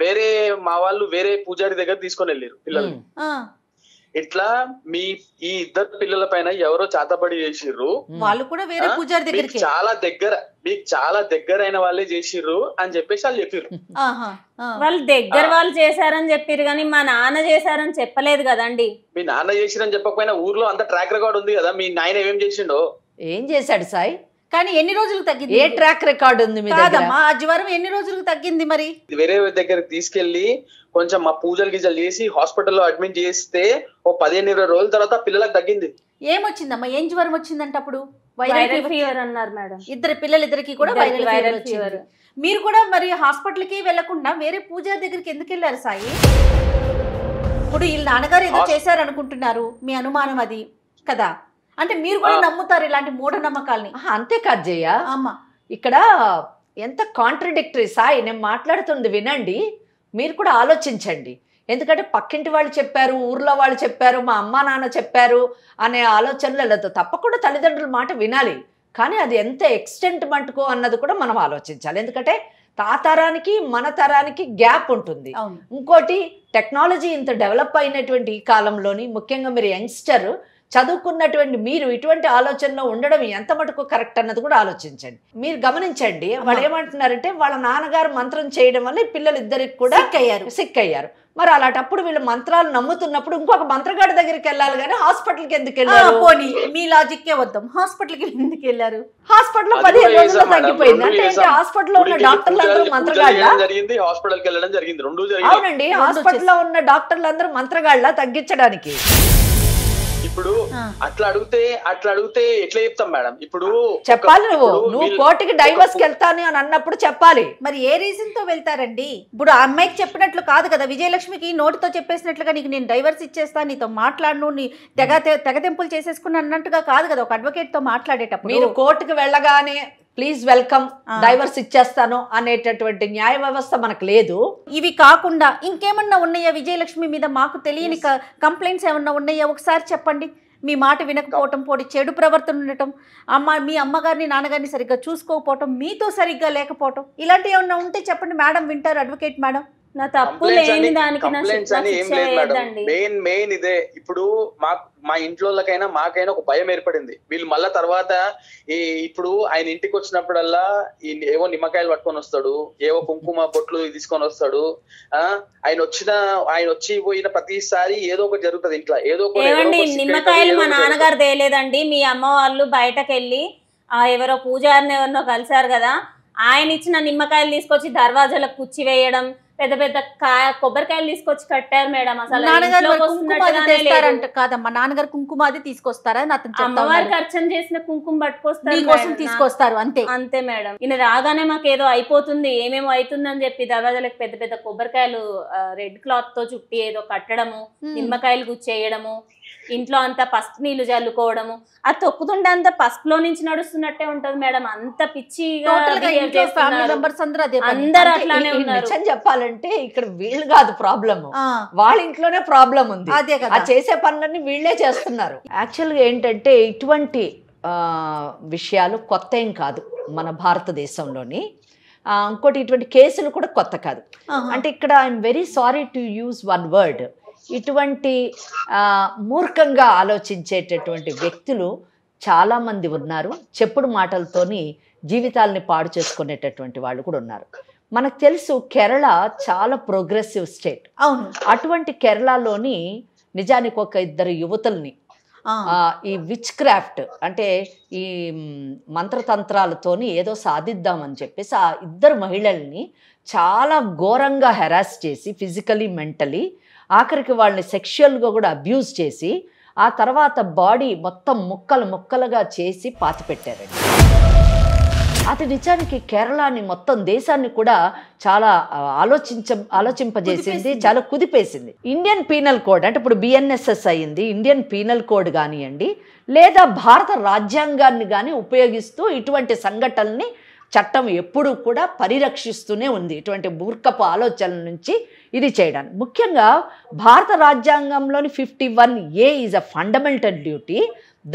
వేరే మా వాళ్ళు వేరే పూజారి దగ్గర తీసుకొని వెళ్ళారు పిల్లలు. ఇట్లా ఈ ఇద్దరు పిల్లల పైన ఎవరో చాతపడి చేసిర్రు. వాళ్ళు కూడా వేరే పూజారి దగ్గరికి మీకు చాలా దగ్గరైన వాళ్ళే చేసిర్రు అని చెప్పేసి వాళ్ళు చెప్పారు. వాళ్ళు దగ్గర వాళ్ళు చేశారని చెప్పారు కానీ మా నాన్న చేశారని చెప్పలేదు కదండి. మీ నాన్న చేసిరని చెప్పకపోయినా ఊర్లో అంత ట్రాక్ రికార్డ్ ఉంది కదా, మీ నాయన ఏం చేసిండో. ఏం చేశాడు సాయి? కానీ ఎన్ని రోజులకు తగ్గింది? ఏ ట్రాక్ రికార్డ్ ఉంది మీ దగ్గర? ఆ జ్వరం ఎన్ని రోజులకు తగ్గింది? మరి వేరే దగ్గరికి తీసుకెళ్లి కొంచెం మా పూజలు గీజలు చేసి హాస్పిటల్లో అడ్మిట్ చేస్తే ఓ 15-20 రోజుల తర్వాత పిల్లలకు తగ్గింది. ఏమొచ్చిందమ్మా? ఏం జ్వరం వచ్చిందంటే అప్పుడు? వైరల్ ఫీవర్ అన్నారు మేడం. పిల్లలిద్దరికి కూడా వైరల్ ఫీవర్. మీరు కూడా మరి హాస్పిటల్ కి వెళ్లకుండా వేరే పూజారి దగ్గరికి ఎందుకు వెళ్ళారు సాయి? ఇప్పుడు వీళ్ళ నాన్నగారు ఏదో చేశారు అనుకుంటున్నారు, మీ అనుమానం అది కదా? అంటే మీరు కూడా నమ్ముతారు ఇలాంటి మూఢనమ్మకాల్ని? అంతేకాదు జయ, అమ్మా ఇక్కడ ఎంత కాంట్రడిక్టరీ. సాయి నేను మాట్లాడుతుంది వినండి, మీరు కూడా ఆలోచించండి. ఎందుకంటే పక్కింటి వాళ్ళు చెప్పారు, ఊర్లో వాళ్ళు చెప్పారు, మా అమ్మా నాన్న చెప్పారు అనే ఆలోచనలు వెళ్ళదు. తప్పకుండా తల్లిదండ్రుల మాట వినాలి, కానీ అది ఎంత ఎక్స్టెంట్ మటుకు అన్నది కూడా మనం ఆలోచించాలి. ఎందుకంటే ఆ తరానికి మన తరానికి గ్యాప్ ఉంటుంది. ఇంకోటి టెక్నాలజీ ఇంత డెవలప్ అయినటువంటి ఈ కాలంలోని ముఖ్యంగా మీరు యంగ్స్టర్ చదువుకున్నటువంటి మీరు ఇటువంటి ఆలోచనలో ఉండడం ఎంత మటుకు కరెక్ట్ అన్నది కూడా ఆలోచించండి. మీరు గమనించండి, వాళ్ళు ఏమంటున్నారంటే వాళ్ళ నాన్నగారు మంత్రం చేయడం వల్ల ఈ పిల్లలు ఇద్దరికి కూడా సిక్ అయ్యారు. మరి అలాంటప్పుడు వీళ్ళు మంత్రాలు నమ్ముతున్నప్పుడు ఇంకొక మంత్రగాడి దగ్గరికి వెళ్ళాలి కానీ హాస్పిటల్కి ఎందుకు వెళ్ళారు? పోనీ మీ లాజిక్కే వద్దాం, హాస్పిటల్కి ఎందుకు వెళ్ళారు? హాస్పిటల్లో 15 రోజుల్లో తగ్గిపోయింది. అంటే హాస్పిటల్లో ఉన్న డాక్టర్లందరూ మంత్రగాళ్ళ? అవునండి, హాస్పిటల్లో ఉన్న డాక్టర్లందరూ మంత్రగాళ్ళ తగ్గించడానికి. ఇప్పుడు అట్లా అడిగితే ఎట్లా చెప్తాం మేడం? ఇప్పుడు చెప్పాలి, నువ్వు కోర్టుకి డైవర్స్ కి వెళ్తాను అని అన్నప్పుడు చెప్పాలి. మరి ఏ రీజన్ తో వెళ్తారండి? ఇప్పుడు ఆ అమ్మాయికి చెప్పినట్లు కాదు కదా, విజయలక్ష్మికి నోటితో చెప్పేసినట్లుగా నీకు నేను డైవర్స్ ఇచ్చేస్తాను, నీతో మాట్లాడను, నీ తెగతెంపులు చేసేసుకుని అన్నట్టుగా కాదు కదా ఒక అడ్వకేట్ తో మాట్లాడేటప్పుడు. మీరు కోర్టుకు వెళ్ళగానే ప్లీజ్ వెల్కమ్ డైవర్స్ ఇచ్చేస్తాను అనేటటువంటి న్యాయ వ్యవస్థ మనకు లేదు. ఇవి కాకుండా ఇంకేమన్నా ఉన్నాయా విజయలక్ష్మి మీద మాకు తెలియని కంప్లైంట్స్ ఏమన్నా ఉన్నాయా? ఒకసారి చెప్పండి. మీ మాట వినకపోవటం, పోటీ చెడు ప్రవర్తన ఉండటం, మీ అమ్మగారిని నాన్నగారిని సరిగ్గా చూసుకోకపోవటం, మీతో సరిగ్గా లేకపోవటం, ఇలాంటివి ఏమన్నా ఉంటే చెప్పండి మేడం, వింటారు అడ్వకేట్ మేడం. నా తప్పు లేని దానికి మెయిన్ ఇదే. ఇప్పుడు మా ఇంట్లోకైనా మాకైనా ఒక భయం ఏర్పడింది. వీళ్ళు మళ్ళా తర్వాత ఇప్పుడు ఆయన ఇంటికి వచ్చినప్పుడల్లా ఏవో నిమ్మకాయలు పట్టుకొని వస్తాడు, ఏవో కుంకుమ బొట్లు తీసుకొని వస్తాడు. ఆయన వచ్చి పోయిన ప్రతిసారి ఏదో ఒకటి జరుగుతుంది ఇంట్లో. ఏదో నిమ్మకాయలు మా నాన్నగారు తేలేదండి, మీ అమ్మ వాళ్ళు బయటకు వెళ్ళి ఎవరో పూజారిని ఎవరినో కలిసారు కదా, ఆయన ఇచ్చిన నిమ్మకాయలు తీసుకొచ్చి దర్వాజాలకు కుచ్చి వేయడం, పెద్ద పెద్ద కొబ్బరికాయలు తీసుకొచ్చి కట్టారు మేడం. అసలు కాదమ్మా, నాన్నగారు కుంకుమ అది తీసుకొస్తారా? అమ్మవారికి అర్చన చేసిన కుంకుమ పట్టుకొస్తారు, తీసుకొస్తారు, అంతే అంతే మేడం. ఈయన రాగానే మాకు ఏదో అయిపోతుంది, ఏమేమో అవుతుందని చెప్పి దర్వాజాలకు పెద్ద పెద్ద కొబ్బరికాయలు రెడ్ క్లాత్ తో చుట్టి ఏదో కట్టడము, నిమ్మకాయలు గుచ్చేయడము, ఇంట్లో అంతా పసుపు నీళ్లు జల్లుకోవడము, అది తొక్కుతుంటే అంత పసుపులో నుంచి నడుస్తున్నట్టే ఉంటది మేడం. అంత పిచ్చి అందరూ అట్లానే ఉన్నారు. చెప్పాలంటే ఇక్కడ వీళ్ళు కాదు ప్రాబ్లమ్, వాళ్ళ ఇంట్లోనే ప్రాబ్లం ఉంది. ఆ చేసే పనులన్నీ వీళ్ళే చేస్తున్నారు. యాక్చువల్గా ఏంటంటే ఇటువంటి విషయాలు కొత్త ఏం కాదు మన భారతదేశంలోని. ఇంకోటి ఇటువంటి కేసులు కూడా కొత్త కాదు. అంటే ఇక్కడ I'm very sorry to use one word, ఇటువంటి మూర్ఖంగా ఆలోచించేటటువంటి వ్యక్తులు చాలామంది ఉన్నారు. చెప్పుడు మాటలతోని జీవితాలని పాడు చేసుకునేటటువంటి వాళ్ళు కూడా ఉన్నారు. మనకు తెలుసు కేరళ చాలా ప్రోగ్రెసివ్ స్టేట్. అవును, అటువంటి కేరళలోని నిజానికి ఒక ఇద్దరు యువతుల్ని ఈ విచ్ క్రాఫ్ట్ అంటే ఈ మంత్రతంత్రాలతోని ఏదో సాధిద్దామని చెప్పేసి ఆ ఇద్దరు మహిళల్ని చాలా ఘోరంగా హెరాస్ చేసి ఫిజికలీ మెంటలీ ఆఖరికి వాళ్ళని సెక్షువల్గా కూడా అబ్యూజ్ చేసి ఆ తర్వాత బాడీ మొత్తం ముక్కలు ముక్కలుగా చేసి పాతిపెట్టారండి. అది నిజానికి కేరళని మొత్తం దేశాన్ని కూడా చాలా ఆలోచింపజేసింది, చాలా కుదిపేసింది. ఇండియన్ పీనల్ కోడ్ అంటే ఇప్పుడు బిఎన్ఎస్ఎస్ అయ్యింది, ఇండియన్ పీనల్ కోడ్ కానివ్వండి లేదా భారత రాజ్యాంగాన్ని కానీ ఉపయోగిస్తూ ఇటువంటి సంఘటనల్ని చట్టం ఎప్పుడూ కూడా పరిరక్షిస్తూనే ఉంది. ఇటువంటి మూర్ఖపు ఆలోచనల నుంచి ఇది చేయడానికి ముఖ్యంగా భారత రాజ్యాంగంలోని 51A is a fundamental duty.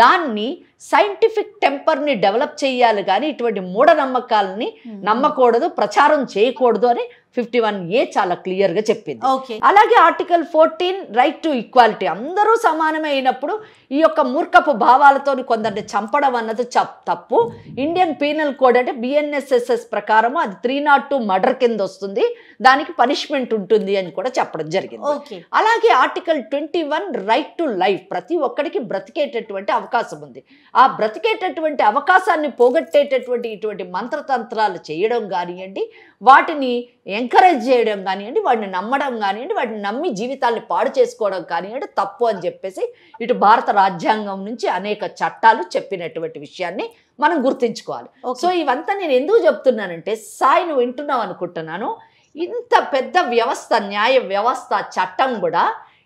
దాన్ని సైంటిఫిక్ టెంపర్ని డెవలప్ చేయాలి కానీ ఇటువంటి మూఢనమ్మకాలని నమ్మకూడదు, ప్రచారం చేయకూడదు అని 51A చాలా క్లియర్గా చెప్పింది. అలాగే ఆర్టికల్ 14 రైట్ టు ఈక్వాలిటీ, అందరూ సమానమైనప్పుడు ఈ యొక్క మూర్ఖపు భావాలతో కొందరిని చంపడం అన్నది తప్పు. ఇండియన్ పీనల్ కోడ్ అంటే బిఎన్ఎస్ఎస్ఎస్ ప్రకారం అది 302 మర్డర్ కింద వస్తుంది, దానికి పనిష్మెంట్ ఉంటుంది అని కూడా చెప్పడం జరిగింది. అలాగే ఆర్టికల్ 21 రైట్ టు లైఫ్, ప్రతి ఒక్కడికి బ్రతికేటటువంటి అవకాశం ఉంది. ఆ బ్రతికేటటువంటి అవకాశాన్ని పోగొట్టేటటువంటి ఇటువంటి మంత్రతంత్రాలు చేయడం కానివ్వండి, వాటిని ఎంకరేజ్ చేయడం కానివ్వండి, వాటిని నమ్మడం కానివ్వండి, వాటిని నమ్మి జీవితాన్ని పాడు చేసుకోవడం కానివ్వండి తప్పు అని చెప్పేసి ఇటు భారత రాజ్యాంగం నుంచి అనేక చట్టాలు చెప్పినటువంటి విషయాన్ని మనం గుర్తించుకోవాలి. సో ఇవంతా నేను ఎందుకు చెప్తున్నానంటే, సాయి నువ్వు వింటున్నావు అనుకుంటున్నాను, ఇంత పెద్ద వ్యవస్థ, న్యాయ వ్యవస్థ, చట్టం కూడా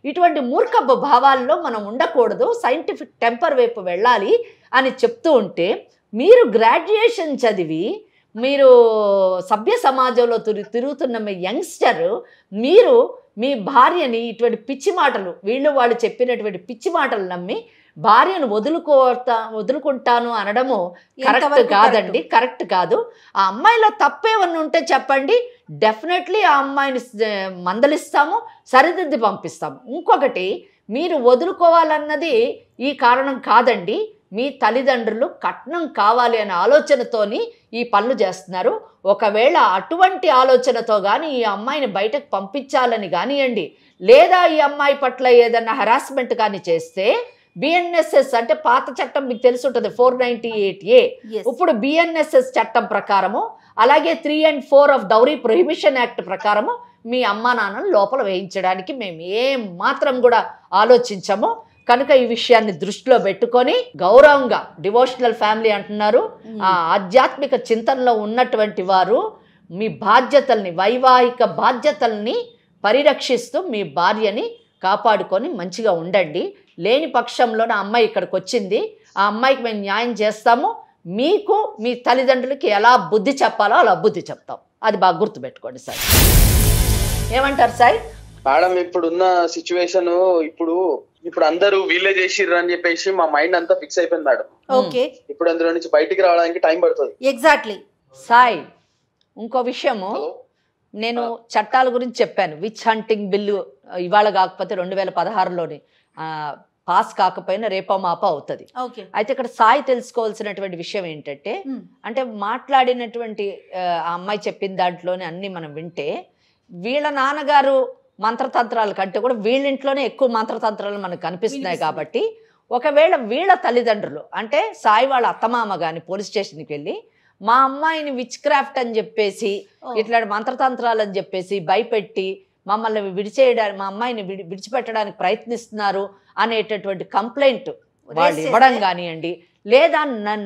ఇటువంటి మూర్ఖపు భావాల్లో మనం ఉండకూడదు, సైంటిఫిక్ టెంపర్ వైపు వెళ్ళాలి అని చెప్తూ ఉంటే, మీరు గ్రాడ్యుయేషన్ చదివి మీరు సభ్య సమాజంలో తిరుగుతున్న మీ యంగ్స్టర్, మీరు మీ భార్యని ఇటువంటి పిచ్చి మాటలు వాళ్ళు చెప్పినటువంటి పిచ్చి మాటలు నమ్మి భార్యను వదులుకుంటాను అనడము కరెక్ట్ కాదండి, కరెక్ట్ కాదు. ఆ అమ్మాయిలో తప్పేమన్నా ఉంటే చెప్పండి, డెఫినెట్లీ ఆ అమ్మాయిని మందలిస్తాము, సరిదిద్ది పంపిస్తాము. ఇంకొకటి, మీరు వదులుకోవాలన్నది ఈ కారణం కాదండి, మీ తల్లిదండ్రులు కట్నం కావాలి అనే ఆలోచనతోని ఈ పనులు చేస్తున్నారు. ఒకవేళ అటువంటి ఆలోచనతో కానీ ఈ అమ్మాయిని బయటకు పంపించాలని కానివ్వండి, లేదా ఈ అమ్మాయి పట్ల ఏదైనా హెరాస్మెంట్ కానీ చేస్తే బిఎన్ఎస్ఎస్ అంటే పాత చట్టం మీకు తెలిసి ఉంటుంది 498A. ఇప్పుడు బిఎన్ఎస్ఎస్ చట్టం ప్రకారము, అలాగే 3 and 4 of dowry prohibition act ప్రకారము మీ అమ్మా నాన్నను లోపల వేయించడానికి మేము ఏం మాత్రం కూడా ఆలోచించము. కనుక ఈ విషయాన్ని దృష్టిలో పెట్టుకొని గౌరవంగా, డివోషనల్ ఫ్యామిలీ అంటున్నారు, ఆ ఆధ్యాత్మిక చింతనలో ఉన్నటువంటి వారు మీ బాధ్యతల్ని, వైవాహిక బాధ్యతల్ని పరిరక్షిస్తూ మీ భార్యని కాపాడుకొని మంచిగా ఉండండి. లేని పక్షంలో నా అమ్మాయి ఇక్కడికి వచ్చింది, ఆ అమ్మాయికి మేము న్యాయం చేస్తాము, మీకు మీ తల్లిదండ్రులకి ఎలా బుద్ధి చెప్పాలో అలా బుద్ధి చెప్తాం. అది బాగా గుర్తుపెట్టుకోండి సార్. ఏమంటారు సార్? మేడం ఇప్పుడున్న సిచ్యువేషన్, ఇప్పుడు అందరూ వీళ్ళే చేసిర్రు అని చెప్పేసి మా మైండ్ అంతా ఫిక్స్ అయిపోయింది మేడం. ఓకే, ఇప్పుడు అందులో నుంచి బయటికి రావడానికి టైం పడుతుంది. ఎగ్జాక్ట్లీ. సాయి, ఇంకో విషయము, నేను చట్టాల గురించి చెప్పాను. విచ్ హంటింగ్ బిల్లు ఇవాళ కాకపోతే 2016లోని పాస్ కాకపోయినా రేపో మాపో అవుతుంది. అయితే ఇక్కడ సాయి తెలుసుకోవాల్సినటువంటి విషయం ఏంటంటే, అంటే మాట్లాడినటువంటి ఆ అమ్మాయి చెప్పిన దాంట్లోనే అన్ని మనం వింటే, వీళ్ళ నాన్నగారు మంత్రతంత్రాల కంటే కూడా వీళ్ళింట్లోనే ఎక్కువ మంత్రతంత్రాలు మనకు కనిపిస్తున్నాయి. కాబట్టి ఒకవేళ వీళ్ళ తల్లిదండ్రులు అంటే సాయి వాళ్ళ అత్తమామ కానీ పోలీస్ స్టేషన్కి వెళ్ళి మా అమ్మాయిని విచ్ క్రాఫ్ట్ అని చెప్పేసి, ఇట్లాంటి మంత్రతంత్రాలు అని చెప్పేసి భయపెట్టి మమ్మల్ని విడిచేయడానికి, మా అమ్మాయిని విడిచిపెట్టడానికి ప్రయత్నిస్తున్నారు అనేటటువంటి కంప్లైంట్ వాళ్ళు ఇవ్వడం కానివ్వండి, లేదా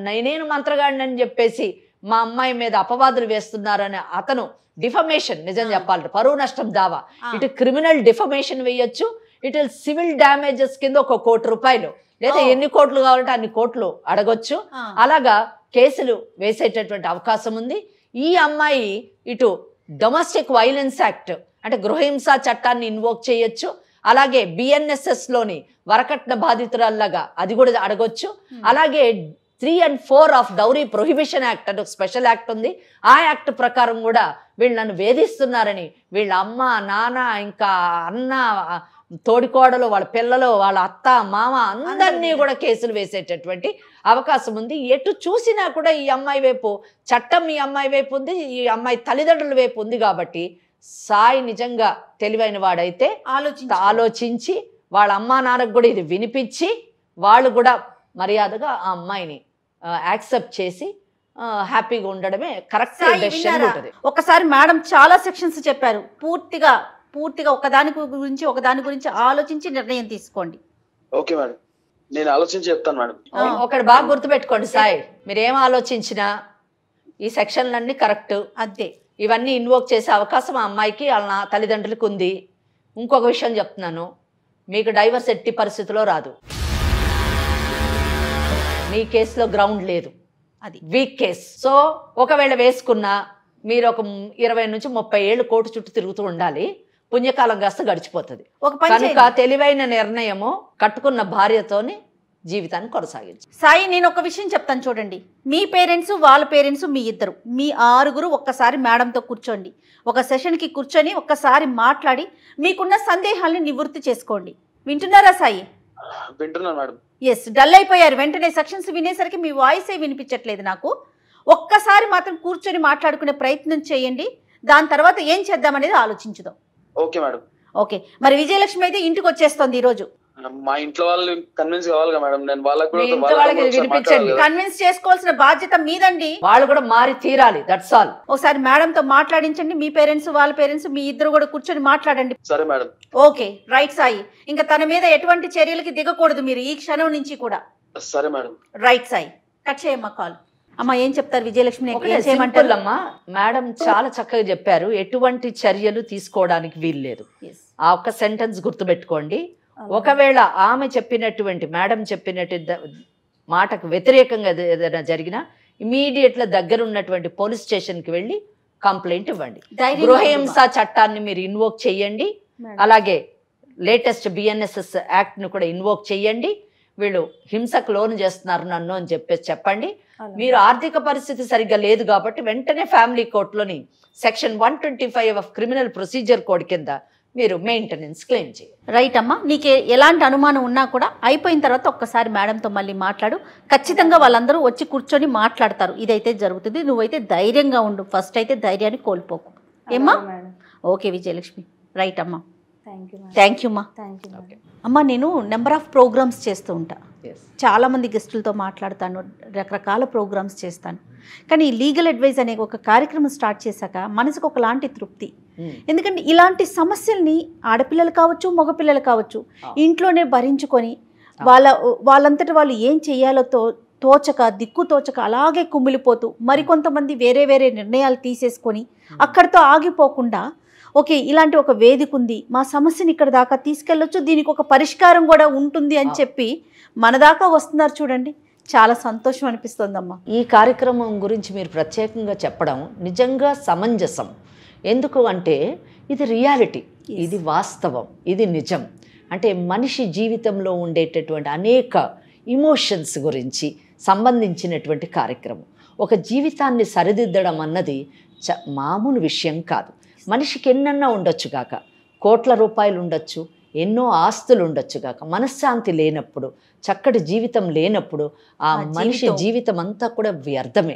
నేను మంత్రగాడిని అని చెప్పేసి మా అమ్మాయి మీద అపవాదులు వేస్తున్నారని అతను డిఫమేషన్, నిజం చెప్పాలంటే పరువు నష్టం దావా, ఇటు క్రిమినల్ డిఫమేషన్ వేయొచ్చు, ఇటు సివిల్ డ్యామేజెస్ కింద 1 కోటి రూపాయలు లేదా ఎన్ని కోట్లు కావాలంటే అన్ని కోట్లు అడగొచ్చు. అలాగా కేసులు వేసేటటువంటి అవకాశం ఉంది. ఈ అమ్మాయి ఇటు డొమెస్టిక్ వైలెన్స్ యాక్ట్ అంటే గృహహింస చట్టాన్ని ఇన్వోక్ చేయొచ్చు, అలాగే బిఎన్ఎస్ఎస్లోని వరకట్న బాధితురాల్లాగా అది కూడా అడగొచ్చు, అలాగే 3 and 4 of dowry prohibition act అంటే ఒక స్పెషల్ యాక్ట్ ఉంది, ఆ యాక్ట్ ప్రకారం కూడా వీళ్ళు నన్ను వేధిస్తున్నారని వీళ్ళ అమ్మ, నాన్న, ఇంకా అన్న, తోడికోడలు, వాళ్ళ పిల్లలు, వాళ్ళ అత్త, మామ అందరినీ కూడా కేసులు వేసేటటువంటి అవకాశం ఉంది. ఎటు చూసినా కూడా ఈ అమ్మాయి వైపు చట్టం ఈ అమ్మాయి వైపు ఉంది, ఈ అమ్మాయి తల్లిదండ్రుల వైపు ఉంది. కాబట్టి సాయి నిజంగా తెలివైన వాడైతే ఆలోచించి వాళ్ళ అమ్మా నాన్నకు కూడా ఇది వినిపించి వాళ్ళు కూడా మర్యాదగా ఆ అమ్మాయిని యాక్సెప్ట్ చేసి హ్యాపీగా ఉండడమే కరెక్ట్ డెసిషన్ ఉంటుంది. ఒకసారి మేడం చాలా సెక్షన్స్ చెప్పారు, పూర్తిగా ఒకదాని గురించి ఆలోచించి నిర్ణయం తీసుకోండి. ఓకే మేడం, నేను ఆలోచించి చెప్తాను మేడం. ఒకటి బాగా గుర్తుపెట్టుకోండి సాయి, మీరు ఏం ఆలోచించినా ఈ సెక్షన్లన్నీ కరెక్ట్, అంతే. ఇవన్నీ ఇన్వోక్ చేసే అవకాశం ఆ అమ్మాయికి వాళ్ళ తల్లిదండ్రులకు ఉంది. ఇంకొక విషయం చెప్తున్నాను, మీకు డైవర్స్ ఎట్టి పరిస్థితిలో రాదు. మీ కేసులో గ్రౌండ్ లేదు, అది వీక్ కేస్. సో ఒకవేళ వేసుకున్నా మీరు ఒక 20 నుంచి 30 ఏళ్ళు కోర్టు చుట్టూ తిరుగుతూ ఉండాలి, పుణ్యకాలం కాస్త గడిచిపోతుంది. కనుక తెలివైన నిర్ణయము కట్టుకున్న భార్యతోని జీవితాన్ని కొనసాగించు. సాయి, నేను ఒక విషయం చెప్తాను చూడండి, మీ పేరెంట్స్, వాళ్ళ పేరెంట్స్, మీ ఇద్దరు, మీ 6 ఒక్కసారి మేడంతో కూర్చోండి, ఒక సెషన్కి కూర్చొని ఒక్కసారి మాట్లాడి మీకున్న సందేహాలని నివృత్తి చేసుకోండి. వింటున్నారా సాయి? వింటున్నాను మేడం. ఎస్, డల్ అయిపోయారు. వెంటనే సెక్షన్స్ వినేసరికి మీ వాయిసే వినిపించట్లేదు నాకు. ఒక్కసారి మాత్రం కూర్చొని మాట్లాడుకునే ప్రయత్నం చేయండి, దాని తర్వాత ఏం చేద్దామనేది ఆలోచించుదాం. Okay madam. ఓకే, మరి విజయలక్ష్మి అయితే ఇంటికి వచ్చేస్తుంది ఈ రోజు. మా ఇంట్లో వాళ్ళు కన్విన్స్ కావాలిగా మేడం, నేను వాళ్ళకి కన్విన్స్ చేసుకోవాల్సిన బాధ్యత మీదండి, వాళ్ళు కూడా మారి తీరాలి. That's all. ఒకసారి మేడం తో మాట్లాడించండి, మీ పేరెంట్స్, వాళ్ళ పేరెంట్స్, మీ ఇద్దరు కూడా కూర్చొని మాట్లాడండి. సరే మేడం. ఓకే, రైట్ సాయి, ఇంకా తన మీద ఎటువంటి చర్యలకి దిగకూడదు మీరు ఈ క్షణం నుంచి కూడా. సరే మేడం. రైట్ సాయి, కట్ చేయమ్మా కాల్. అమ్మా ఏం చెప్తారు విజయలక్ష్మి? అమ్మా మేడం చాలా చక్కగా చెప్పారు, ఎటువంటి చర్యలు తీసుకోవడానికి వీల్లేదు. ఆ ఒక్క సెంటెన్స్ గుర్తుపెట్టుకోండి. ఒకవేళ ఆమె చెప్పినటువంటి మేడం చెప్పినట్టు మాటకు వ్యతిరేకంగా ఏదైనా జరిగినా ఇమీడియట్గా దగ్గర ఉన్నటువంటి పోలీస్ స్టేషన్కి వెళ్ళి కంప్లైంట్ ఇవ్వండి. గృహహింస చట్టాన్ని మీరు ఇన్వోక్ చేయండి. అలాగే లేటెస్ట్ బిఎన్ఎస్ఎస్ యాక్ట్ను కూడా ఇన్వోక్ చేయండి. వీళ్ళు హింసకు లోను చేస్తున్నారు నన్ను అని చెప్పండి. మీరు ఆర్థిక పరిస్థితి సరిగ్గా లేదు కాబట్టి వెంటనే ఫ్యామిలీ కోర్టులోని section 125 of criminal procedure code కింద మీరు మెయింటెనెన్స్ క్లెయిమ్ చేయండి. రైట్ అమ్మా, నీకు ఎలాంటి అనుమానం ఉన్నా కూడా అయిపోయిన తర్వాత ఒక్కసారి మేడంతో మళ్ళీ మాట్లాడు. ఖచ్చితంగా వాళ్ళందరూ వచ్చి కూర్చొని మాట్లాడతారు. ఇదైతే జరుగుతుంది. నువ్వైతే ధైర్యంగా ఉండు. ఫస్ట్ అయితే ధైర్యాన్ని కోల్పోకు. ఏమ్మా? ఓకే విజయలక్ష్మి. రైట్ అమ్మా, థ్యాంక్ యూ అమ్మా. అమ్మా, నేను నెంబర్ ఆఫ్ ప్రోగ్రామ్స్ చేస్తూ ఉంటా. చాలామంది గెస్టులతో మాట్లాడతాను, రకరకాల ప్రోగ్రామ్స్ చేస్తాను. కానీ లీగల్ అడ్వైజ్ అనే ఒక కార్యక్రమం స్టార్ట్ చేశాక మనసుకు ఒకలాంటి తృప్తి. ఎందుకంటే ఇలాంటి సమస్యల్ని ఆడపిల్లలు కావచ్చు, మగపిల్లలు కావచ్చు, ఇంట్లోనే భరించుకొని వాళ్ళంతటి వాళ్ళు ఏం చేయాలో తోచక, దిక్కు తోచక అలాగే కుమిలిపోతూ మరికొంతమంది వేరే వేరే నిర్ణయాలు తీసేసుకొని అక్కడితో ఆగిపోకుండా, ఓకే ఇలాంటి ఒక వేదిక ఉంది, మా సమస్యని ఇక్కడ దాకా తీసుకెళ్ళొచ్చు, దీనికి ఒక పరిష్కారం కూడా ఉంటుంది అని చెప్పి మన దాకా వస్తున్నారు చూడండి. చాలా సంతోషం అనిపిస్తుందమ్మా. ఈ కార్యక్రమం గురించి మీరు ప్రత్యేకంగా చెప్పడం నిజంగా సమంజసం. ఎందుకు అంటే ఇది రియాలిటీ, ఇది వాస్తవం, ఇది నిజం. అంటే మనిషి జీవితంలో ఉండేటటువంటి అనేక ఇమోషన్స్ గురించి సంబంధించినటువంటి కార్యక్రమం. ఒక జీవితాన్ని సరిదిద్దడం అన్నది మామూలు విషయం కాదు. మనిషికి ఎన్నన్నా ఉండొచ్చు కాక, కోట్ల రూపాయలు ఉండొచ్చు, ఎన్నో ఆస్తులు ఉండొచ్చు కాక, మనశ్శాంతి లేనప్పుడు, చక్కటి జీవితం లేనప్పుడు ఆ మనిషి జీవితం అంతా కూడా వ్యర్థమే.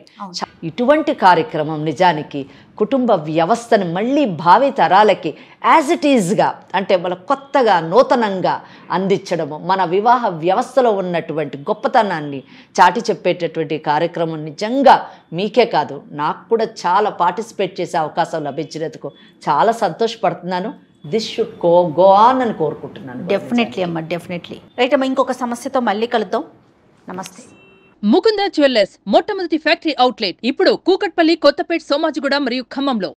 ఇటువంటి కార్యక్రమం నిజానికి కుటుంబ వ్యవస్థను మళ్ళీ భావి తరాలకి యాజ్ ఇట్ ఈజ్గా, అంటే మన కొత్తగా నూతనంగా అందించడము, మన వివాహ వ్యవస్థలో ఉన్నటువంటి గొప్పతనాన్ని చాటి చెప్పేటటువంటి కార్యక్రమం నిజంగా మీకే కాదు నాకు కూడా చాలా పార్టిసిపేట్ చేసే అవకాశం లభించినందుకు చాలా సంతోషపడుతున్నాను. దిస్ షుడ్ గో ఆన్ అని కోరుకుంటున్నాను. డెఫినెట్లీ అమ్మా, డెఫినెట్లీ. రైట్ అమ్మా, ఇంకొక సమస్యతో మళ్ళీ కలుద్దాం. నమస్తే. ముకుంద జ్యువెల్లర్స్ మొట్టమొదటి ఫ్యాక్టరీ అవుట్లెట్ ఇప్పుడు కూకట్పల్లి, కొత్తపేట్, సోమాజిగూడ మరియు ఖమ్మంలో.